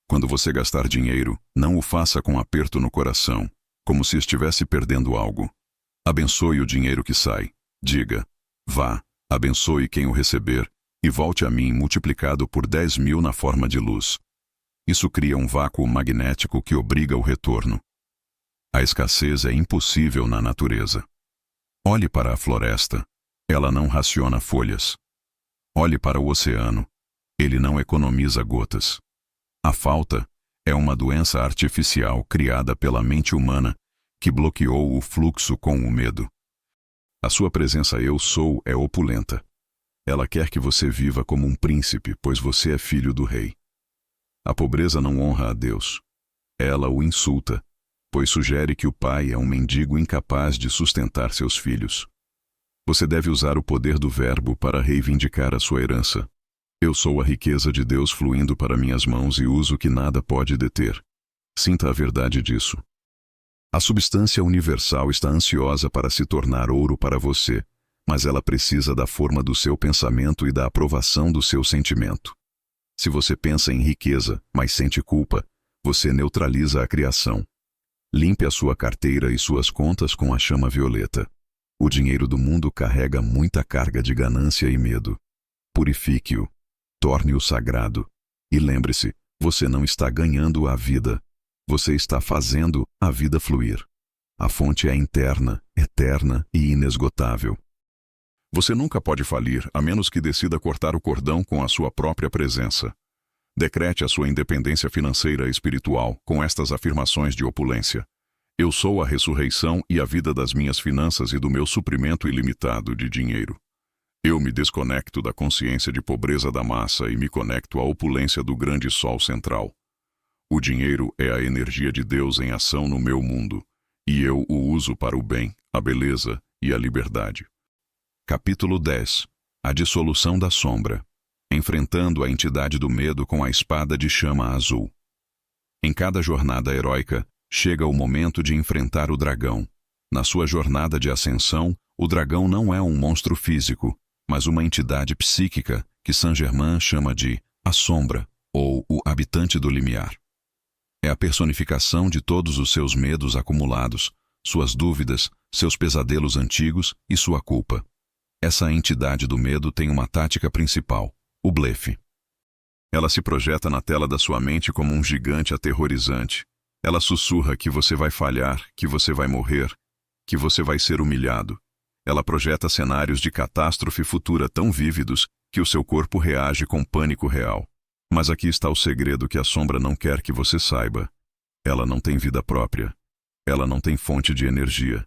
Quando você gastar dinheiro, não o faça com aperto no coração, como se estivesse perdendo algo. Abençoe o dinheiro que sai. Diga, vá, abençoe quem o receber, e volte a mim multiplicado por 10.000 na forma de luz. Isso cria um vácuo magnético que obriga o retorno. A escassez é impossível na natureza. Olhe para a floresta. Ela não raciona folhas. Olhe para o oceano. Ele não economiza gotas. A falta é uma doença artificial criada pela mente humana que bloqueou o fluxo com o medo. A sua presença Eu Sou é opulenta. Ela quer que você viva como um príncipe, pois você é filho do rei. A pobreza não honra a Deus. Ela o insulta, pois sugere que o pai é um mendigo incapaz de sustentar seus filhos. Você deve usar o poder do verbo para reivindicar a sua herança. Eu sou a riqueza de Deus fluindo para minhas mãos e uso que nada pode deter. Sinta a verdade disso. A substância universal está ansiosa para se tornar ouro para você, mas ela precisa da forma do seu pensamento e da aprovação do seu sentimento. Se você pensa em riqueza, mas sente culpa, você neutraliza a criação. Limpe a sua carteira e suas contas com a chama violeta. O dinheiro do mundo carrega muita carga de ganância e medo. purifique-o. Torne-o sagrado. E lembre-se, você não está ganhando a vida. Você está fazendo a vida fluir. A fonte é interna, eterna e inesgotável. Você nunca pode falir a menos que decida cortar o cordão com a sua própria presença. Decrete a sua independência financeira e espiritual com estas afirmações de opulência. Eu sou a ressurreição e a vida das minhas finanças e do meu suprimento ilimitado de dinheiro. Eu me desconecto da consciência de pobreza da massa e me conecto à opulência do grande sol central. O dinheiro é a energia de Deus em ação no meu mundo, e eu o uso para o bem, a beleza e a liberdade. Capítulo 10. A dissolução da sombra. Enfrentando a entidade do medo com a espada de chama azul. Em cada jornada heróica, chega o momento de enfrentar o dragão. Na sua jornada de ascensão, o dragão não é um monstro físico, mas uma entidade psíquica que Saint-Germain chama de a sombra, ou o habitante do limiar. É a personificação de todos os seus medos acumulados, suas dúvidas, seus pesadelos antigos e sua culpa. Essa entidade do medo tem uma tática principal, o blefe. Ela se projeta na tela da sua mente como um gigante aterrorizante. Ela sussurra que você vai falhar, que você vai morrer, que você vai ser humilhado. Ela projeta cenários de catástrofe futura tão vívidos que o seu corpo reage com pânico real. Mas aqui está o segredo que a sombra não quer que você saiba. Ela não tem vida própria. Ela não tem fonte de energia.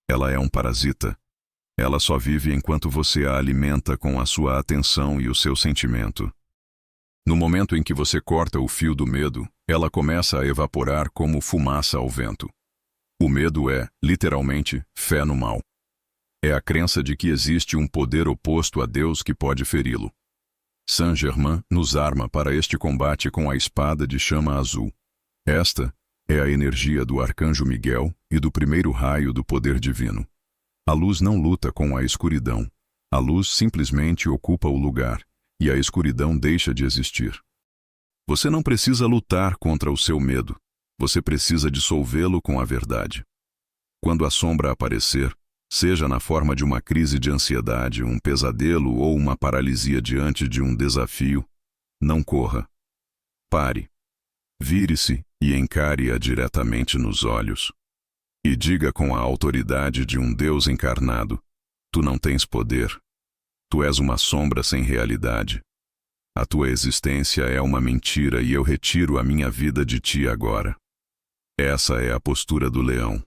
Ela é um parasita. Ela só vive enquanto você a alimenta com a sua atenção e o seu sentimento. No momento em que você corta o fio do medo, ela começa a evaporar como fumaça ao vento. O medo é, literalmente, fé no mal. É a crença de que existe um poder oposto a Deus que pode feri-lo. Saint-Germain nos arma para este combate com a espada de chama azul. Esta é a energia do arcanjo Miguel e do primeiro raio do poder divino. A luz não luta com a escuridão. A luz simplesmente ocupa o lugar, e a escuridão deixa de existir. Você não precisa lutar contra o seu medo. Você precisa dissolvê-lo com a verdade. Quando a sombra aparecer, seja na forma de uma crise de ansiedade, um pesadelo ou uma paralisia diante de um desafio, não corra. Pare. Vire-se e encare-a diretamente nos olhos. E diga com a autoridade de um Deus encarnado: tu não tens poder. Tu és uma sombra sem realidade. A tua existência é uma mentira e eu retiro a minha vida de ti agora. Essa é a postura do leão.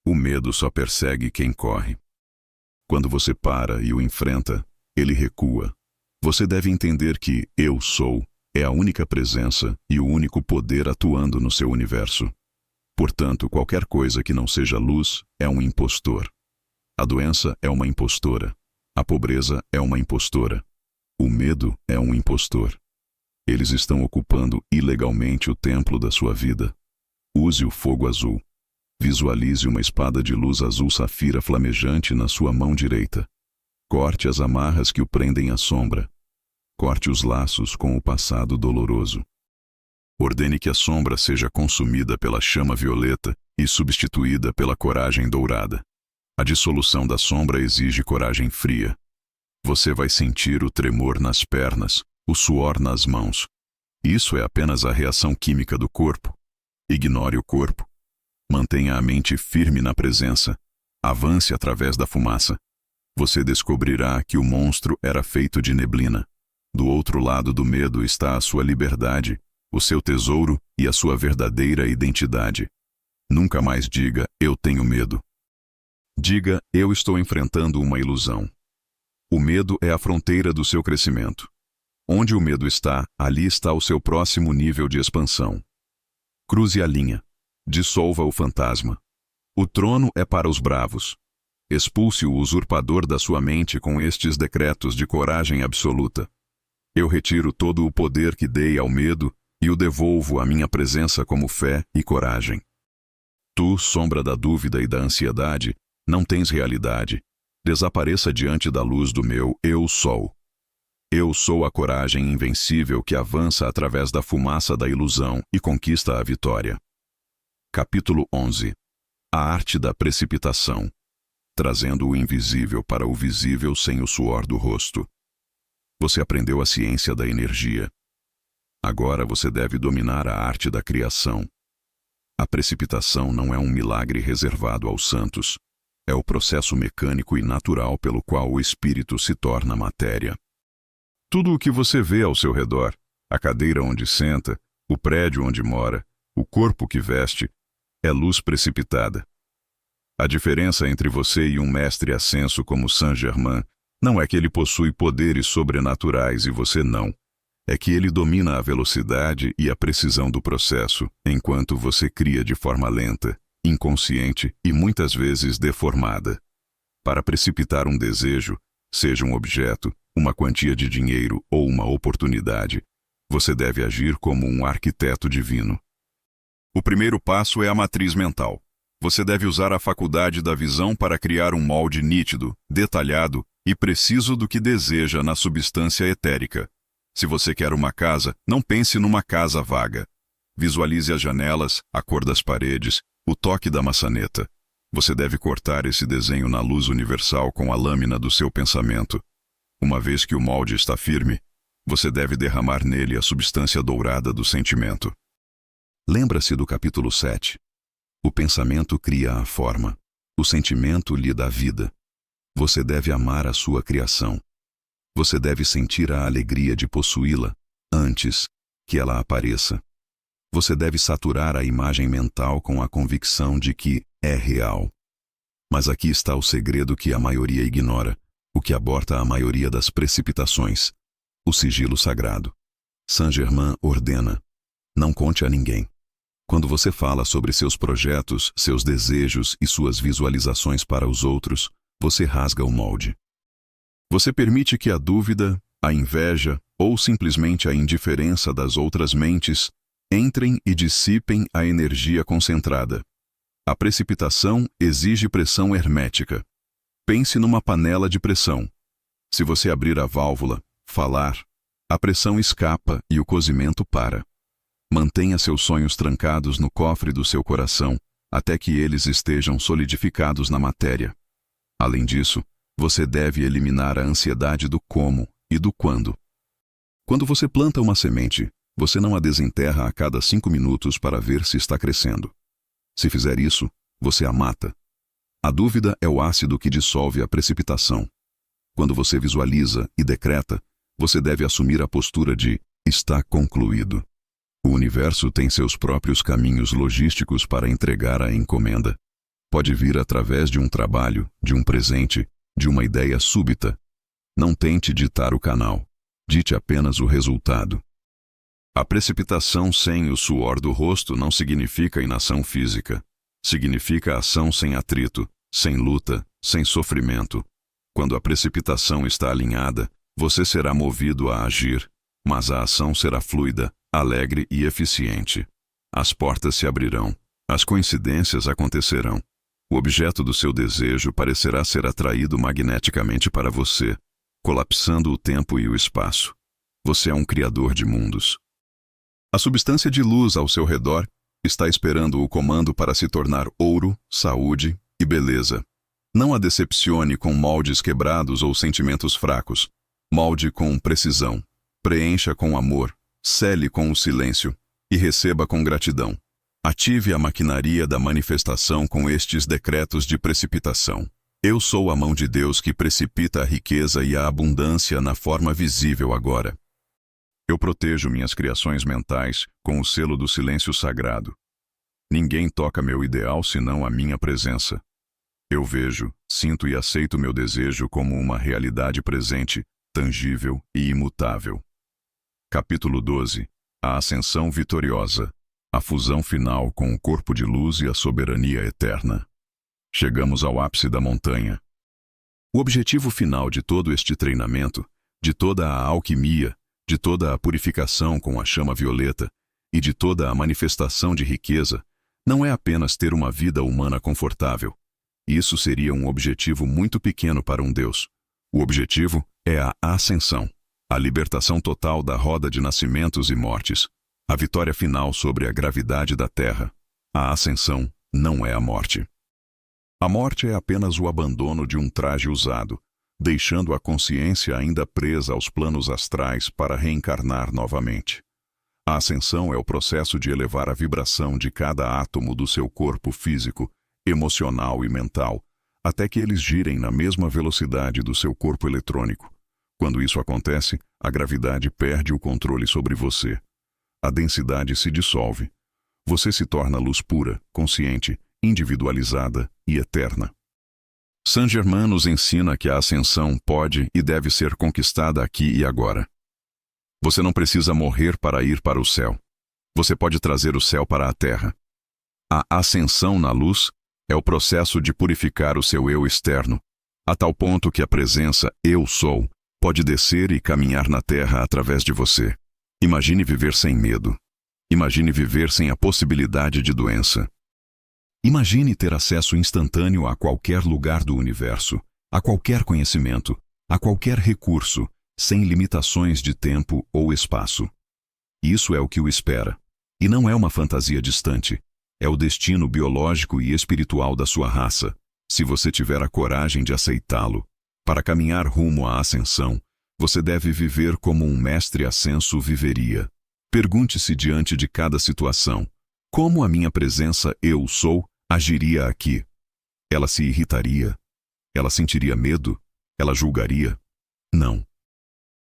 O medo só persegue quem corre. Quando você para e o enfrenta, ele recua. Você deve entender que eu sou é a única presença e o único poder atuando no seu universo. Portanto, qualquer coisa que não seja luz é um impostor. A doença é uma impostora. A pobreza é uma impostora. O medo é um impostor. Eles estão ocupando ilegalmente o templo da sua vida. Use o fogo azul. Visualize uma espada de luz azul safira flamejante na sua mão direita. Corte as amarras que o prendem à sombra. Corte os laços com o passado doloroso. Ordene que a sombra seja consumida pela chama violeta e substituída pela coragem dourada. A dissolução da sombra exige coragem fria. Você vai sentir o tremor nas pernas, o suor nas mãos. Isso é apenas a reação química do corpo. Ignore o corpo. Mantenha a mente firme na presença. Avance através da fumaça. Você descobrirá que o monstro era feito de neblina. Do outro lado do medo está a sua liberdade, o seu tesouro e a sua verdadeira identidade. Nunca mais diga, eu tenho medo. Diga, eu estou enfrentando uma ilusão. O medo é a fronteira do seu crescimento. Onde o medo está, ali está o seu próximo nível de expansão. Cruze a linha. Dissolva o fantasma. O trono é para os bravos. Expulse o usurpador da sua mente com estes decretos de coragem absoluta. Eu retiro todo o poder que dei ao medo e o devolvo à minha presença como fé e coragem. Tu, sombra da dúvida e da ansiedade, não tens realidade. Desapareça diante da luz do meu Eu Sou. Eu sou a coragem invencível que avança através da fumaça da ilusão e conquista a vitória. Capítulo 11. A arte da precipitação. Trazendo o invisível para o visível sem o suor do rosto. Você aprendeu a ciência da energia. Agora você deve dominar a arte da criação. A precipitação não é um milagre reservado aos santos. É o processo mecânico e natural pelo qual o espírito se torna matéria. Tudo o que você vê ao seu redor, a cadeira onde senta, o prédio onde mora, o corpo que veste, é luz precipitada. A diferença entre você e um mestre ascenso como Saint-Germain não é que ele possui poderes sobrenaturais e você não. É que ele domina a velocidade e a precisão do processo, enquanto você cria de forma lenta, inconsciente e muitas vezes deformada. Para precipitar um desejo, seja um objeto, uma quantia de dinheiro ou uma oportunidade, você deve agir como um arquiteto divino. O primeiro passo é a matriz mental. Você deve usar a faculdade da visão para criar um molde nítido, detalhado e preciso do que deseja na substância etérica. Se você quer uma casa, não pense numa casa vaga. Visualize as janelas, a cor das paredes, o toque da maçaneta. Você deve cortar esse desenho na luz universal com a lâmina do seu pensamento. Uma vez que o molde está firme, você deve derramar nele a substância dourada do sentimento. Lembra-se do capítulo 7. O pensamento cria a forma. O sentimento lhe dá vida. Você deve amar a sua criação. Você deve sentir a alegria de possuí-la antes que ela apareça. Você deve saturar a imagem mental com a convicção de que é real. Mas aqui está o segredo que a maioria ignora, o que aborta a maioria das precipitações. O sigilo sagrado. Saint-Germain ordena: não conte a ninguém. Quando você fala sobre seus projetos, seus desejos e suas visualizações para os outros, você rasga o molde. Você permite que a dúvida, a inveja ou simplesmente a indiferença das outras mentes entrem e dissipem a energia concentrada. A precipitação exige pressão hermética. Pense numa panela de pressão. Se você abrir a válvula, falar, a pressão escapa e o cozimento para. Mantenha seus sonhos trancados no cofre do seu coração até que eles estejam solidificados na matéria. Além disso, você deve eliminar a ansiedade do como e do quando. Quando você planta uma semente, você não a desenterra a cada 5 minutos para ver se está crescendo. Se fizer isso, você a mata. A dúvida é o ácido que dissolve a precipitação. Quando você visualiza e decreta, você deve assumir a postura de está concluído. O universo tem seus próprios caminhos logísticos para entregar a encomenda. Pode vir através de um trabalho, de um presente, de uma ideia súbita. Não tente ditar o canal. Dite apenas o resultado. A precipitação sem o suor do rosto não significa inação física. Significa ação sem atrito, sem luta, sem sofrimento. Quando a precipitação está alinhada, você será movido a agir, mas a ação será fluida, alegre e eficiente. As portas se abrirão. As coincidências acontecerão. O objeto do seu desejo parecerá ser atraído magneticamente para você, colapsando o tempo e o espaço. Você é um criador de mundos. A substância de luz ao seu redor está esperando o comando para se tornar ouro, saúde e beleza. Não a decepcione com moldes quebrados ou sentimentos fracos. Molde com precisão. Preencha com amor. Cele com o silêncio e receba com gratidão. Ative a maquinaria da manifestação com estes decretos de precipitação. Eu sou a mão de Deus que precipita a riqueza e a abundância na forma visível agora. Eu protejo minhas criações mentais com o selo do silêncio sagrado. Ninguém toca meu ideal senão a minha presença. Eu vejo, sinto e aceito meu desejo como uma realidade presente, tangível e imutável. Capítulo 12. A ascensão vitoriosa. A fusão final com o corpo de luz e a soberania eterna. Chegamos ao ápice da montanha. O objetivo final de todo este treinamento, de toda a alquimia, de toda a purificação com a chama violeta e de toda a manifestação de riqueza, não é apenas ter uma vida humana confortável. Isso seria um objetivo muito pequeno para um Deus. O objetivo é a ascensão. A libertação total da roda de nascimentos e mortes. A vitória final sobre a gravidade da Terra. A ascensão não é a morte. A morte é apenas o abandono de um traje usado, deixando a consciência ainda presa aos planos astrais para reencarnar novamente. A ascensão é o processo de elevar a vibração de cada átomo do seu corpo físico, emocional e mental, até que eles girem na mesma velocidade do seu corpo eletrônico. Quando isso acontece, a gravidade perde o controle sobre você. A densidade se dissolve. Você se torna luz pura, consciente, individualizada e eterna. Saint-Germain nos ensina que a ascensão pode e deve ser conquistada aqui e agora. Você não precisa morrer para ir para o céu. Você pode trazer o céu para a terra. A ascensão na luz é o processo de purificar o seu eu externo, a tal ponto que a presença Eu Sou pode descer e caminhar na terra através de você. Imagine viver sem medo. Imagine viver sem a possibilidade de doença. Imagine ter acesso instantâneo a qualquer lugar do universo, a qualquer conhecimento, a qualquer recurso, sem limitações de tempo ou espaço. Isso é o que o espera. E não é uma fantasia distante. É o destino biológico e espiritual da sua raça, se você tiver a coragem de aceitá-lo. Para caminhar rumo à ascensão, você deve viver como um mestre ascenso viveria. Pergunte-se diante de cada situação: como a minha presença Eu Sou agiria aqui? Ela se irritaria? Ela sentiria medo? Ela julgaria? Não.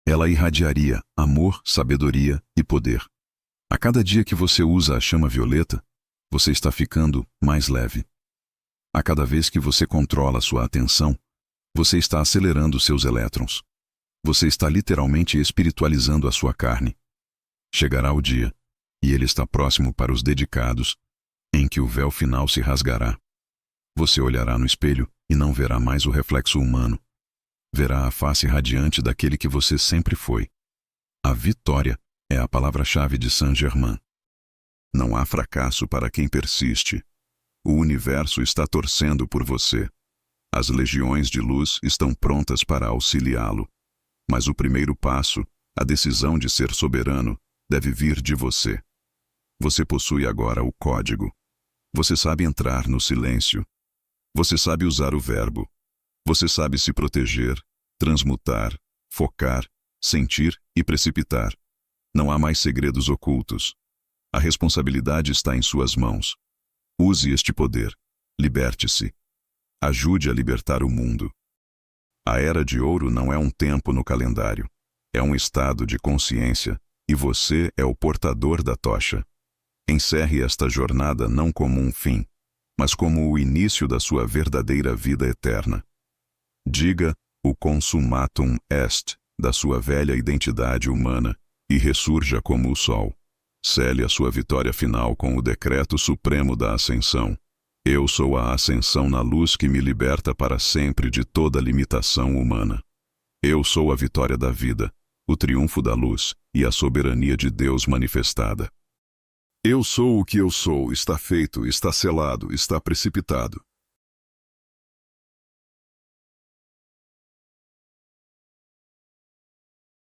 Ela irradiaria amor, sabedoria e poder. A cada dia que você usa a chama violeta, você está ficando mais leve. A cada vez que você controla sua atenção, você está acelerando seus elétrons. Você está literalmente espiritualizando a sua carne. Chegará o dia, e ele está próximo para os dedicados, em que o véu final se rasgará. Você olhará no espelho e não verá mais o reflexo humano. Verá a face radiante daquele que você sempre foi. A vitória é a palavra-chave de Saint-Germain. Não há fracasso para quem persiste. O universo está torcendo por você. As legiões de luz estão prontas para auxiliá-lo. Mas o primeiro passo, a decisão de ser soberano, deve vir de você. Você possui agora o código. Você sabe entrar no silêncio. Você sabe usar o verbo. Você sabe se proteger, transmutar, focar, sentir e precipitar. Não há mais segredos ocultos. A responsabilidade está em suas mãos. Use este poder. Liberte-se. Ajude a libertar o mundo. A Era de Ouro não é um tempo no calendário. É um estado de consciência, e você é o portador da tocha. Encerre esta jornada não como um fim, mas como o início da sua verdadeira vida eterna. Diga o consummatum est da sua velha identidade humana e ressurja como o sol. Cele a sua vitória final com o decreto supremo da ascensão. Eu sou a ascensão na luz que me liberta para sempre de toda limitação humana. Eu sou a vitória da vida, o triunfo da luz e a soberania de Deus manifestada. Eu sou o que eu sou, está feito, está selado, está precipitado.